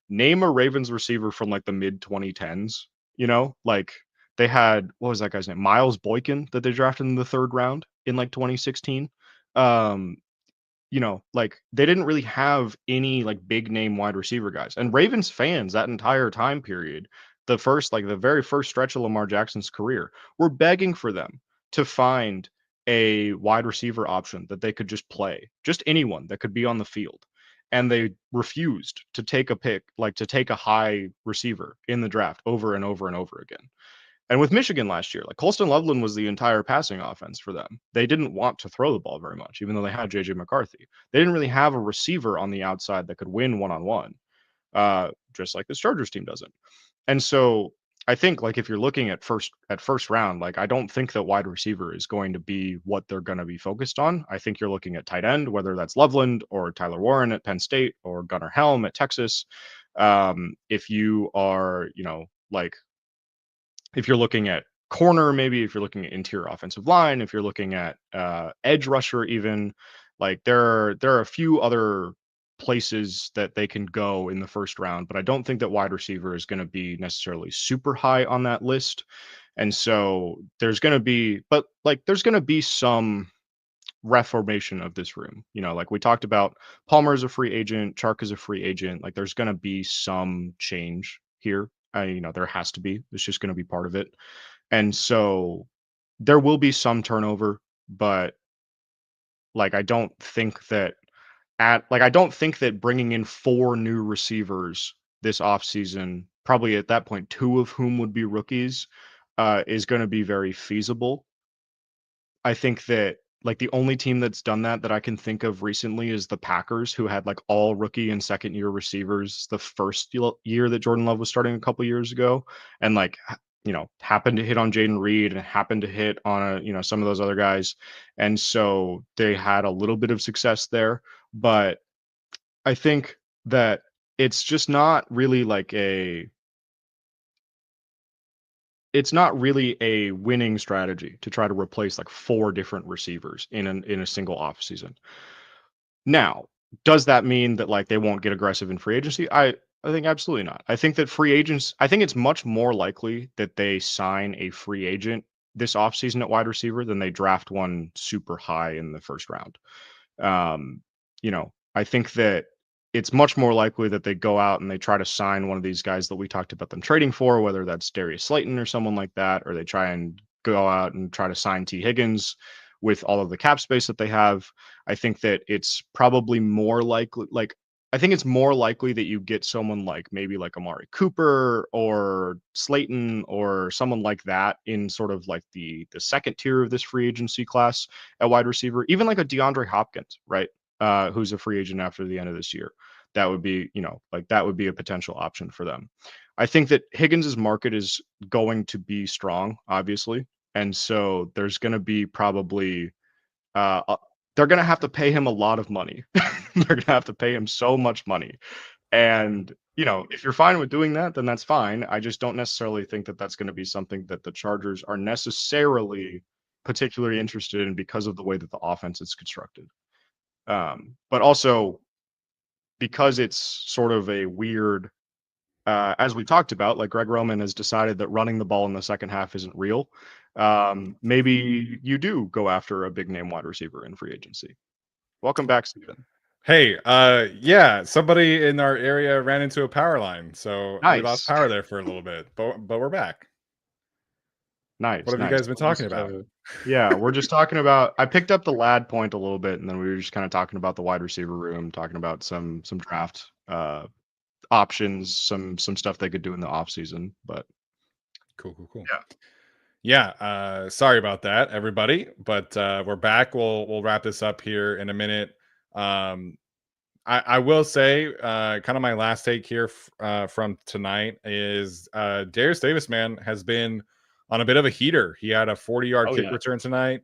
name a Ravens receiver from like the mid 2010s, like, they had, what was that guy's name? Miles Boykin, that they drafted in the third round in like 2016. Like, they didn't really have any like big name wide receiver guys. And Ravens fans that entire time period, the very first stretch of Lamar Jackson's career, were begging for them to find a wide receiver option that they could just play, just anyone that could be on the field. And they refused to take a pick, like to take a high receiver in the draft over and over and over again. And with Michigan last year, like, Colston Loveland was the entire passing offense for them. They didn't want to throw the ball very much, even though they had JJ McCarthy. They didn't really have a receiver on the outside that could win one-on-one, just like this Chargers team doesn't. And so I think, like, if you're looking at first round, like, I don't think that wide receiver is going to be what they're going to be focused on. I think you're looking at tight end, whether that's Loveland or Tyler Warren at Penn State or Gunnar Helm at Texas. If you are, like, if you're looking at corner, maybe if you're looking at interior offensive line, if you're looking at edge rusher, even, like, there are a few other places that they can go in the first round, but I don't think that wide receiver is going to be necessarily super high on that list. And so there's going to be some reformation of this room. Like we talked about, Palmer is a free agent, Chark is a free agent. Like, there's going to be some change here. There has to be. It's just going to be part of it. And so there will be some turnover, but, like, I don't think that bringing in 4 new receivers this offseason, probably at that point 2 of whom would be rookies, is going to be very feasible. I think that, like, the only team that's done that I can think of recently is the Packers, who had like all rookie and second year receivers the first year that Jordan Love was starting a couple years ago, and, like, happened to hit on Jaden Reed and happened to hit on some of those other guys. And so they had a little bit of success there. But I think that it's just not really like it's not really a winning strategy to try to replace like 4 different receivers in a single offseason. Now, does that mean that, like, they won't get aggressive in free agency? I think absolutely not. I think that free agents, I think it's much more likely that they sign a free agent this offseason at wide receiver than they draft one super high in the first round. Um, I think that it's much more likely that they go out and they try to sign one of these guys that we talked about them trading for, whether that's Darius Slayton or someone like that, or they try and go out and try to sign T. Higgins with all of the cap space that they have. I think that it's probably more likely, I think it's more likely that you get someone like maybe like Amari Cooper or Slayton or someone like that in sort of like the second tier of this free agency class at wide receiver, even like a DeAndre Hopkins, right? Who's a free agent after the end of this year. That would be, that would be a potential option for them. I think that Higgins's market is going to be strong, obviously. And so there's going to be probably, they're going to have to pay him a lot of money. They're going to have to pay him so much money. And, if you're fine with doing that, then that's fine. I just don't necessarily think that that's going to be something that the Chargers are necessarily particularly interested in because of the way that the offense is constructed. But also because it's sort of a weird, as we talked about, like Greg Roman has decided that running the ball in the second half isn't real. Maybe you do go after a big name wide receiver in free agency. Welcome back, Steven.
Hey, yeah, somebody in our area ran into a power line, so we lost power there for a little bit, but we're back.
Nice.
What have you guys been talking about?
Yeah, we're just talking about. I picked up the lad point a little bit, and then we were just kind of talking about the wide receiver room, talking about some draft options, some stuff they could do in the off season. But
cool.
Yeah.
Yeah. Sorry about that, everybody, but we're back. We'll wrap this up here in a minute. I will say, kind of my last take here from tonight is Darius Davis, man, has been on a bit of a heater. He had a 40-yard kick return tonight,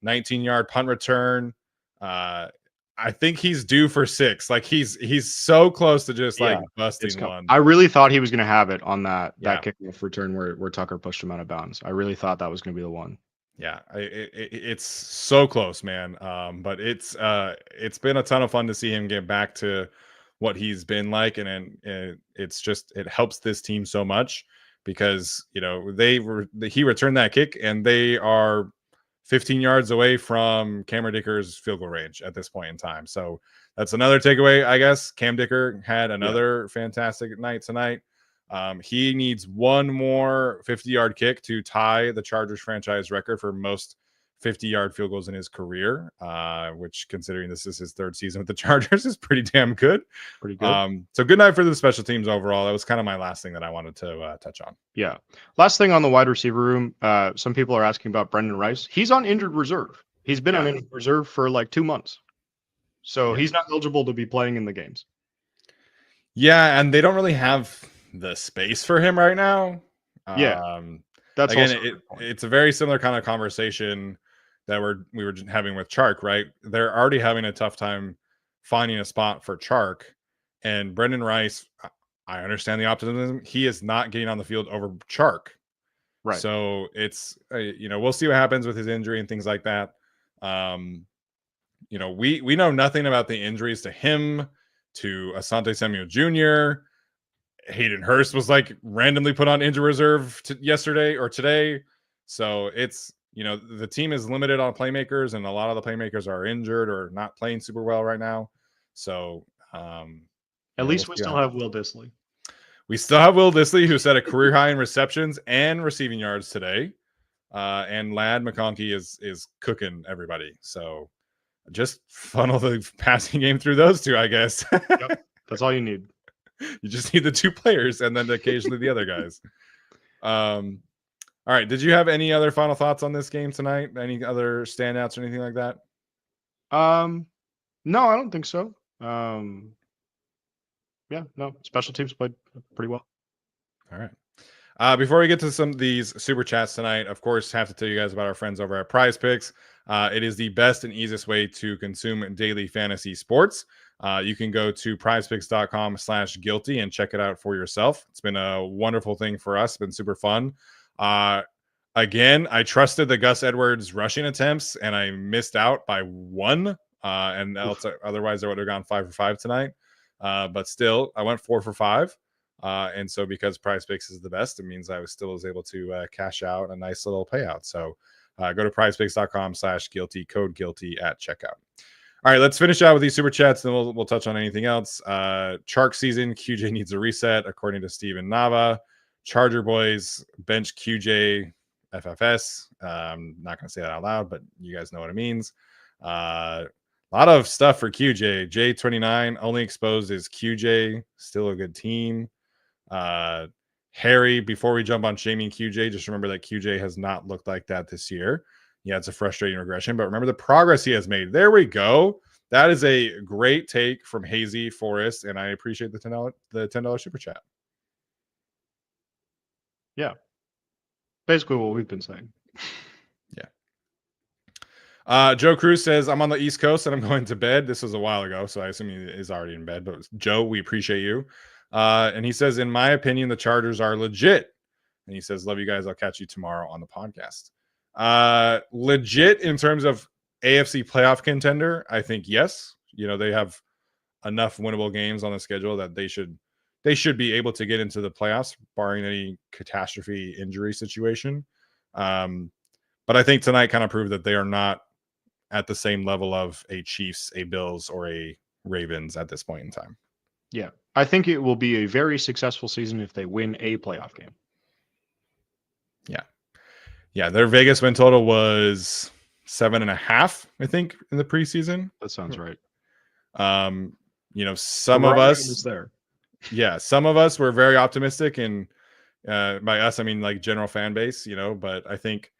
19-yard punt return. I think he's due for 6. Like he's so close to just like busting one.
I really thought he was going to have it on that kickoff return where Tucker pushed him out of bounds. I really thought that was going to be the one.
Yeah, it's so close, man. But it's been a ton of fun to see him get back to what he's been like, and it helps this team so much because he returned that kick and they are 15 yards away from Cameron Dicker's field goal range at this point in time. So that's another takeaway, I guess. Cam Dicker had another fantastic night tonight. He needs one more 50-yard kick to tie the Chargers franchise record for most 50-yard field goals in his career, which, considering this is his 3rd season with the Chargers, is pretty damn good.
Pretty good.
So good night for the special teams overall. That was kind of my last thing that I wanted to touch on.
Yeah. Last thing on the wide receiver room, some people are asking about Brendan Rice. He's on injured reserve. He's been on injured reserve for like 2 months. So he's not eligible to be playing in the games.
Yeah, and they don't really have the space for him right now.
That's
again, it's a very similar kind of conversation that we were having with Chark, right? They're already having a tough time finding a spot for Chark, and Brendan Rice, I understand the optimism. He is not getting on the field over Chark.
Right.
So it's we'll see what happens with his injury and things like that. We know nothing about the injuries to him, to Asante Samuel Jr. Hayden Hurst was like randomly put on injury reserve yesterday or today. So it's, the team is limited on playmakers, and a lot of the playmakers are injured or not playing super well right now. So
at least we still have Will Dissly.
We still have Will Dissly, who set a career high in receptions and receiving yards today. And Ladd McConkey is cooking everybody. So just funnel the passing game through those two, I guess.
Yep. That's all you need.
You just need the 2 players and then occasionally the other guys. All right. Did you have any other final thoughts on this game tonight? Any other standouts or anything like that?
No, I don't think so. Special teams played pretty well.
All right. Before we get to some of these super chats tonight, of course, have to tell you guys about our friends over at Prize Picks. It is the best and easiest way to consume daily fantasy sports. You can go to prizepicks.com/guilty and check it out for yourself. It's been a wonderful thing for us. It's been super fun. Again, I trusted the Gus Edwards rushing attempts and I missed out by 1. And otherwise I would have gone 5 for 5 tonight. But still, I went 4 for 5. And so because Prize Picks is the best, it means I was able to cash out a nice little payout. So go to prizepicks.com/guilty, code guilty at checkout. All right, let's finish out with these super chats, then we'll touch on anything else. Shark season, QJ needs a reset, according to Steven Nava. Charger boys, bench QJ FFS. Not going to say that out loud, but you guys know what it means. A lot of stuff for QJ. J29, only exposed is QJ. Still a good team. Harry, before we jump on shaming QJ, just remember that QJ has not looked like that this year. Yeah, it's a frustrating regression, but remember the progress he has made. There we go. That is a great take from Hazy Forest, and I appreciate the $10 super chat.
Yeah. Basically what we've been saying.
Yeah. Joe Cruz says, I'm on the East Coast and I'm going to bed. This was a while ago, so I assume he is already in bed. But Joe, we appreciate you. And he says, in my opinion, the Chargers are legit. And he says, love you guys. I'll catch you tomorrow on the podcast. Legit in terms of AFC playoff contender, I think yes. You know, they have enough winnable games on the schedule that they should be able to get into the playoffs, barring any catastrophe injury situation. But I think tonight kind of proved that they are not at the same level of a Chiefs, a Bills, or a Ravens at this point in time.
Yeah. I think it will be a very successful season if they win a playoff game.
Yeah, their Vegas win total was 7.5, I think, in the preseason.
That sounds right.
You know, some of us
there.
Yeah, some of us were very optimistic, and by us I mean like general fan base, you know, but I think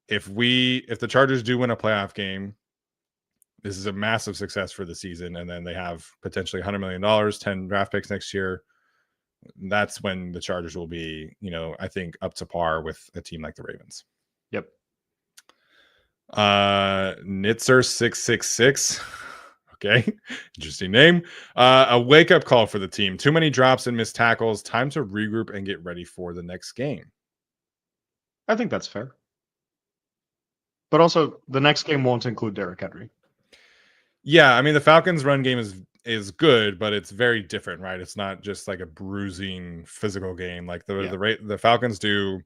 if the Chargers do win a playoff game, this is a massive success for the season, and then they have potentially $100 million, 10 draft picks next year. That's when the Chargers will be, you know, I think up to par with a team like the Ravens.
Yep.
Nitzer 666. Okay. Interesting name. A wake-up call for the team. Too many drops and missed tackles. Time to regroup and get ready for the next game.
I think that's fair. But also, the next game won't include Derrick Henry.
Yeah, I mean, the Falcons' run game is good, but it's very different, right? It's not just like a bruising physical game. Like the Falcons do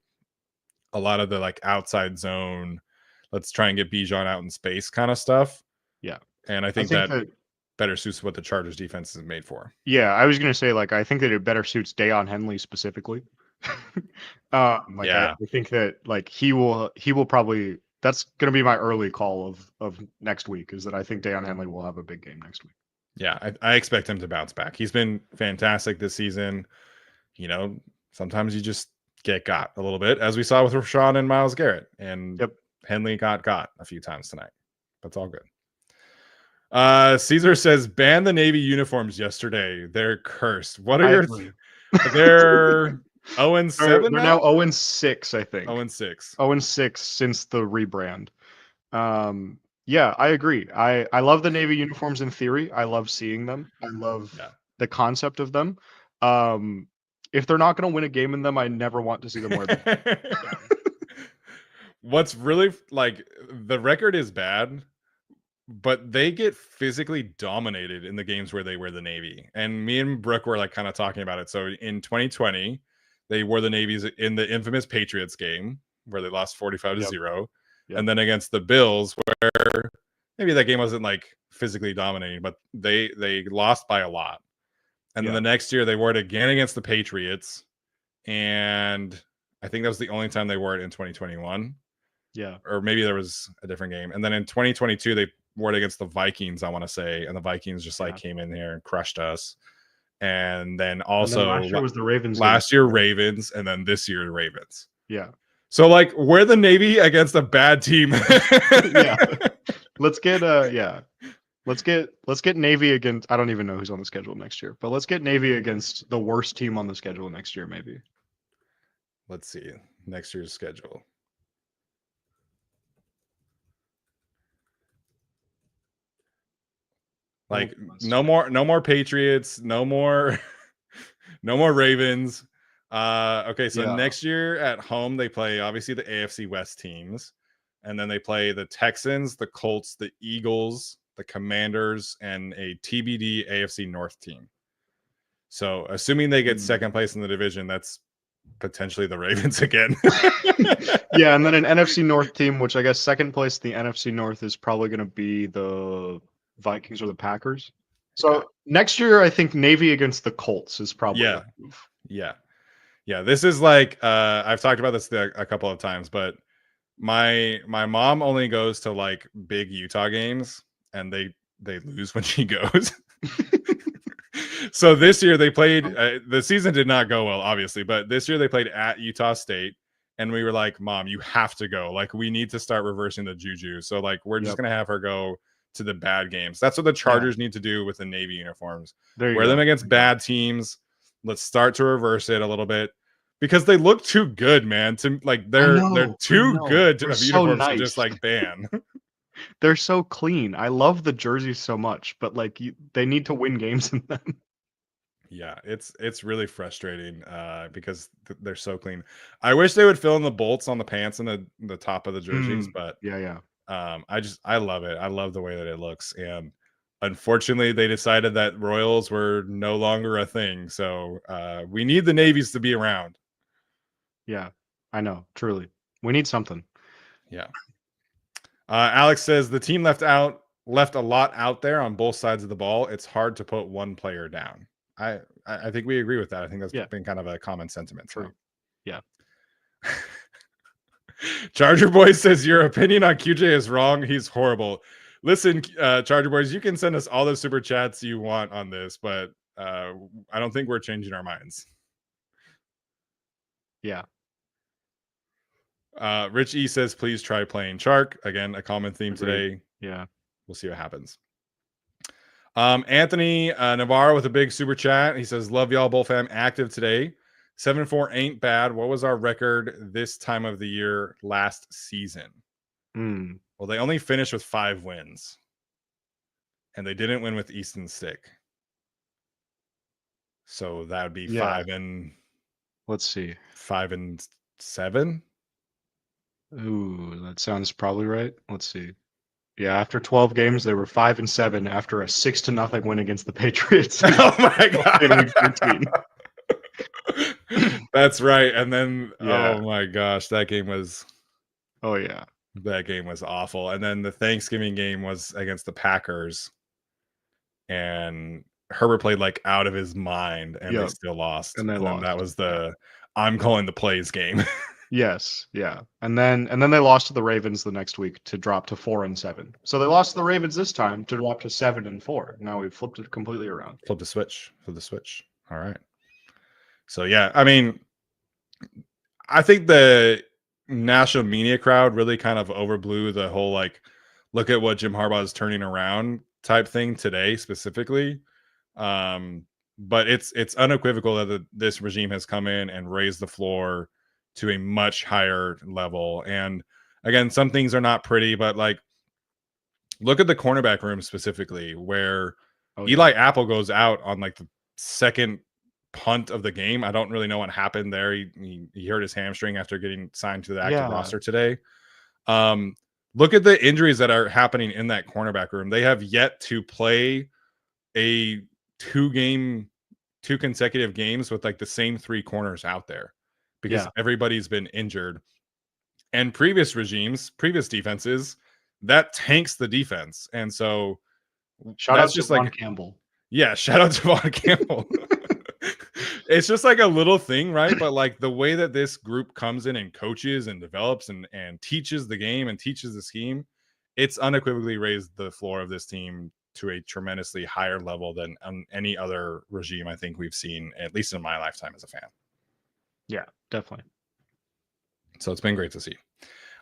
a lot of the like outside zone, let's try and get Bijan out in space kind of stuff.
Yeah.
And I think that better suits what the Chargers defense is made for.
Yeah, I was going to say, like, I think that it better suits Deion Henley specifically. I think that like he will probably, that's going to be my early call of next week, is that I think Deion Henley will have a big game next week.
Yeah, I expect him to bounce back. He's been fantastic this season. You know, sometimes you just get got a little bit, as we saw with Rashawn and Myles Garrett. And Henley got a few times tonight. That's all good. Caesar says, ban the Navy uniforms yesterday. They're cursed. What are they're 0-7?
They're now 0-6, I think.
0-6.
0-6 since the rebrand. Yeah, I agree. I love the Navy uniforms in theory. I love seeing them. I love the concept of them. If they're not going to win a game in them, I never want to see them wear them.
What's really like, the record is bad, but they get physically dominated in the games where they wear the Navy. And me and Brooke were like kind of talking about it. So in 2020, they wore the Navies in the infamous Patriots game where they lost 45-0. And then against the Bills, where maybe that game wasn't like physically dominating, but they lost by a lot. And then the next year they wore it again against the Patriots. And I think that was the only time they wore it in 2021.
Yeah.
Or maybe there was a different game. And then in 2022, they wore it against the Vikings, I want to say. And the Vikings just like came in here and crushed us. And then also
last year was the Ravens.
Last year, Ravens. And then this year, Ravens.
Yeah.
So like we're the Navy against a bad team.
Yeah. Let's get Navy against, I don't even know who's on the schedule next year, but let's get Navy against the worst team on the schedule next year, maybe.
Let's see next year's schedule. Like no more Patriots, no more Ravens. Okay, so next year at home they play obviously the AFC West teams, and then they play the Texans, the Colts, the Eagles, the Commanders, and a TBD AFC North team. So assuming they get
Hmm.
second place in the division, that's potentially the Ravens again.
Yeah, and then an NFC North team, which I guess second place in the NFC North is probably going to be the Vikings or the Packers. So next year, I think Navy against the Colts is probably
Yeah.
the move.
Yeah. This is like I've talked about this a couple of times, but my mom only goes to like big Utah games, and they lose when she goes. So this year they played. The season did not go well, obviously, but this year they played at Utah State, and we were like, "Mom, you have to go. Like, we need to start reversing the juju. So like, we're just
Yep.
gonna have her go to the bad games. That's what the Chargers need to do with the Navy uniforms.
There you
Wear
go.
them against bad teams. Let's start to reverse it a little bit." Because they look too good, man. To like, they're too good
They're
of
so
uniforms to
nice.
just like ban.
They're so clean. I love the jerseys so much, but like they need to win games in them.
Yeah, it's really frustrating because they're so clean. I wish they would fill in the bolts on the pants and the top of the jerseys, but
Yeah.
I love it. I love the way that it looks, and unfortunately, they decided that Royals were no longer a thing. So we need the navies to be around.
Yeah, I know. Truly, we need something.
Yeah. Alex says the team left a lot out there on both sides of the ball. It's hard to put one player down. I think we agree with that. I think that's been kind of a common sentiment.
True.
So.
Yeah.
Charger Boy says your opinion on QJ is wrong. He's horrible. Listen, Charger Boys, you can send us all the super chats you want on this, but I don't think we're changing our minds.
Yeah.
Rich E says, please try playing Chark. Again, a common theme today.
Yeah.
We'll see what happens. Anthony Navarro with a big super chat. He says, love y'all, Bull fam. Active today. 7-4 ain't bad. What was our record this time of the year last season? Well, they only finished with 5 wins. And they didn't win with Easton Stick. So that would be 5 and...
Let's see.
5 and 7?
Ooh, that sounds probably right. Let's see. Yeah, after 12 games, they were 5 and 7 after a 6-0 win against the Patriots.
Oh my god!
In week 13.
That's right. And then, oh my gosh, that game was.
Oh yeah,
that game was awful. And then the Thanksgiving game was against the Packers, and Herbert played like out of his mind, and they still lost.
And they lost.
That was the I'm calling the plays game.
Yes, yeah. And then they lost to the Ravens the next week to drop to 4 and 7. So they lost to the Ravens this time to drop to 7 and 4. Now we've flipped it completely around.
Flip the switch. All right. So yeah, I mean, I think the national media crowd really kind of overblew the whole like, look at what Jim Harbaugh is turning around type thing today specifically. But it's unequivocal that this regime has come in and raised the floor to a much higher level. And again, some things are not pretty, but like, look at the cornerback room specifically, where Eli Apple goes out on like the second punt of the game. I don't really know what happened there. He hurt his hamstring after getting signed to the active roster today. Look at the injuries that are happening in that cornerback room. They have yet to play a two consecutive games with like the same 3 corners out there, because everybody's been injured. And previous regimes, previous defenses, that tanks the defense. And so
shout out to Von Campbell.
Yeah, shout out to Von Campbell. It's just like a little thing, right? But like the way that this group comes in and coaches and develops and teaches the game and teaches the scheme, it's unequivocally raised the floor of this team to a tremendously higher level than any other regime I think we've seen, at least in my lifetime as a fan.
Yeah, definitely.
So it's been great to see.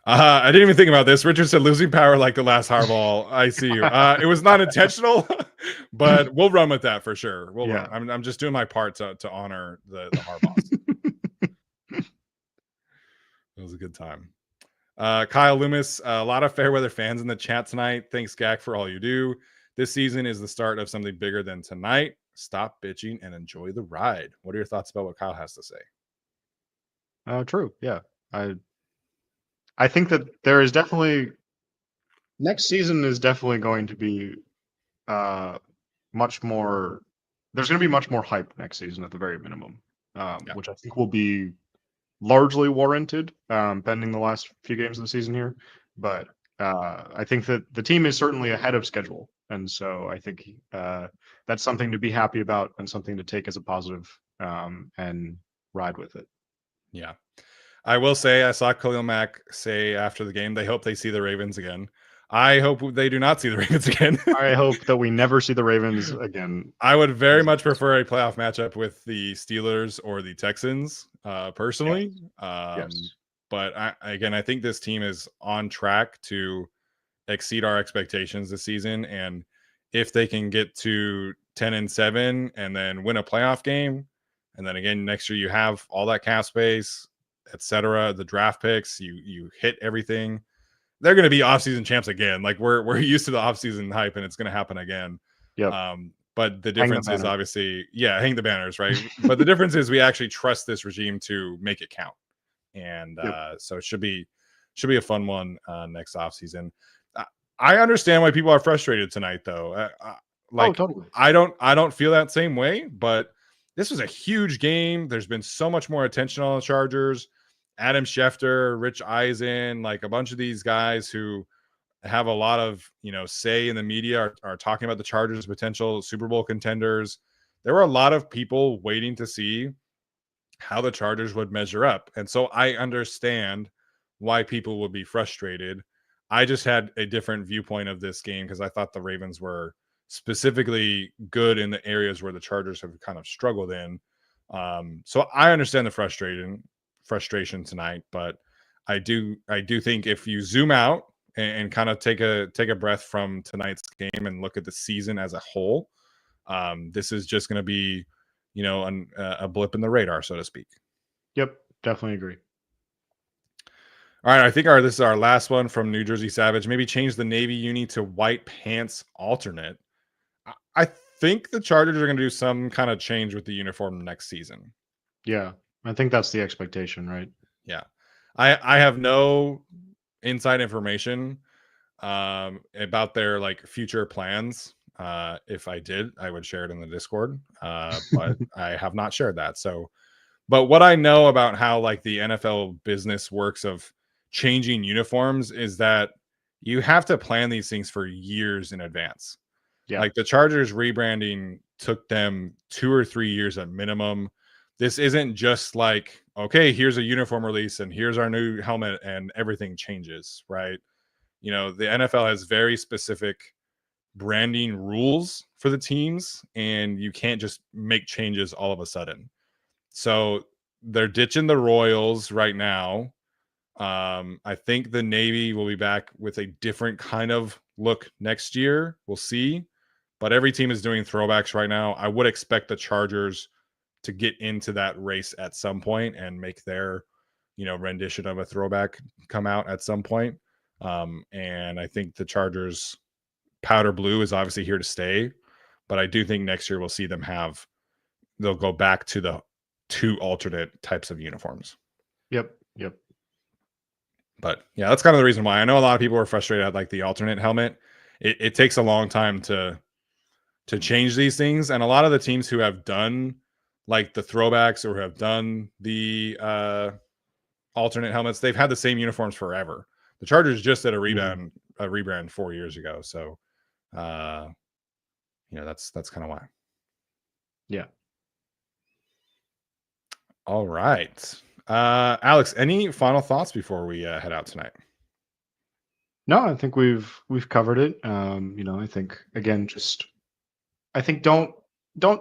I didn't even think about this. Richard said losing power like the last Harbowl. I see you. It was not intentional, but we'll run with that for sure. We'll run. I'm just doing my part to honor the Harbaughs. It was a good time. Kyle Loomis, a lot of Fairweather fans in the chat tonight. Thanks, Gak, for all you do. This season is the start of something bigger than tonight. Stop bitching and enjoy the ride. What are your thoughts about what Kyle has to say?
True. Yeah. I think that there is definitely next season is definitely going to be much more there's going to be much more hype next season at the very minimum,
Yeah.
which I think will be largely warranted, pending the last few games of the season here. But I think that the team is certainly ahead of schedule, and so I think that's something to be happy about and something to take as a positive, and ride with it.
Yeah. I will say I saw Khalil Mack say after the game they hope they see the Ravens again. I hope they do not see the Ravens again.
I hope that we never see the Ravens again.
I would very much prefer a playoff matchup with the Steelers or the Texans, personally.
Yes.
But I think this team is on track to exceed our expectations this season. And if they can get to 10-7 and then win a playoff game, and then again next year you have all that cap space, etc., the draft picks, you hit everything, they're going to be offseason champs again. Like we're used to the offseason hype, and it's going to happen again.
Yep.
But the difference is
banner.
obviously, hang the banners, right? But the difference is we actually trust this regime to make it count, and so it should be a fun one next offseason. I understand why people are frustrated tonight, though.
Totally.
I don't feel that same way, but this was a huge game. There's been so much more attention on the Chargers. Adam Schefter, Rich Eisen, like a bunch of these guys who have a lot of say in the media are talking about the Chargers' potential Super Bowl contenders. There were a lot of people waiting to see how the Chargers would measure up, and so I understand why people would be frustrated. I just had a different viewpoint of this game because I thought the Ravens were specifically good in the areas where the Chargers have kind of struggled in. So I understand the frustration tonight, but I do think if you zoom out and kind of take a breath from tonight's game and look at the season as a whole, this is just going to be, a blip in the radar, so to speak.
Yep, definitely agree.
All right, I think this is our last one from New Jersey Savage. Maybe change the Navy uni to white pants alternate. I think the Chargers are going to do some kind of change with the uniform next season.
Yeah, I think that's the expectation, right?
Yeah. I have no inside information about their like future plans. If I did, I would share it in the Discord. But I have not shared that. So, but what I know about how like the NFL business works of changing uniforms is that you have to plan these things for years in advance.
Yeah.
Like the Chargers rebranding took them 2 or 3 years at minimum. This isn't just like, okay, here's a uniform release and here's our new helmet and everything changes, right? The NFL has very specific branding rules for the teams, and you can't just make changes all of a sudden. So they're ditching the Royals right now. I think the Navy will be back with a different kind of look next year. We'll see. But every team is doing throwbacks right now. I would expect the Chargers to get into that race at some point and make their, rendition of a throwback come out at some point. And I think the Chargers powder blue is obviously here to stay. But I do think next year we'll see they'll go back to the 2 alternate types of uniforms.
Yep.
But yeah, that's kind of the reason why. I know a lot of people are frustrated at like the alternate helmet. It takes a long time to change these things. And a lot of the teams who have done like the throwbacks or have done the alternate helmets, they've had the same uniforms forever. The Chargers just did a rebrand 4 years ago. So, that's kind of why.
Yeah.
All right. Alex, any final thoughts before we head out tonight?
No, I think we've covered it. I think again, I think don't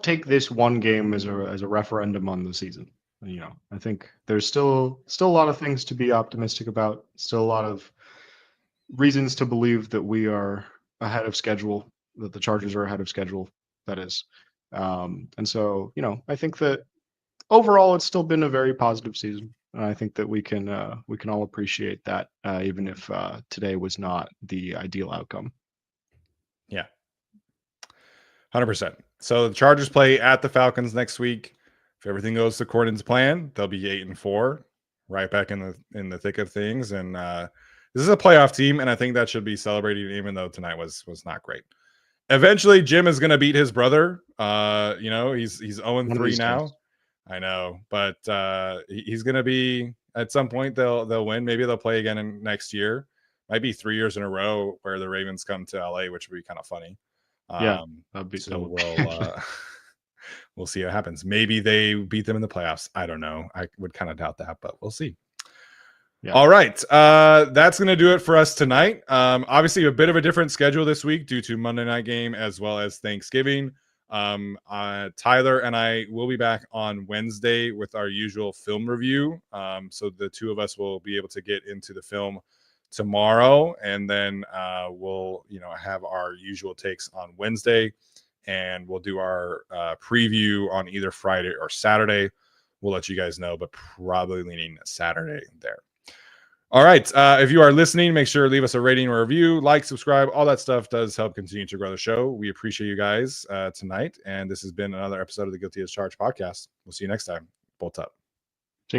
take this one game as a referendum on the season. I think there's still a lot of things to be optimistic about. Still a lot of reasons to believe that we are ahead of schedule, that the Chargers are ahead of schedule. That is, and so I think that overall it's still been a very positive season. And I think that we can all appreciate that, even if today was not the ideal outcome.
Yeah. 100%. So the Chargers play at the Falcons next week. If everything goes according to plan, they'll be 8-4, right back in the thick of things. And this is a playoff team, and I think that should be celebrated, even though tonight was not great. Eventually, Jim is going to beat his brother. You know, he's 0-3 now.
Days.
I know, but he's going to be at some point. They'll win. Maybe they'll play again next year. Might be 3 years in a row where the Ravens come to LA, which would be kind of funny.
That'd be
so we'll see what happens. Maybe they beat them in the playoffs. I don't know. I would kind of doubt that, but we'll see. Yeah. All right. That's going to do it for us tonight. Obviously, a bit of a different schedule this week due to Monday night game as well as Thanksgiving. Tyler and I will be back on Wednesday with our usual film review. So the two of us will be able to get into the film tomorrow, and then we'll have our usual takes on Wednesday, and we'll do our preview on either Friday or Saturday. We'll let you guys know, but probably leaning Saturday there. All right. If you are listening, make sure to leave us a rating or review, like, subscribe. All that stuff does help continue to grow the show. We appreciate you guys tonight. And this has been another episode of the Guilty as Charged podcast. We'll see you next time. Bolt up.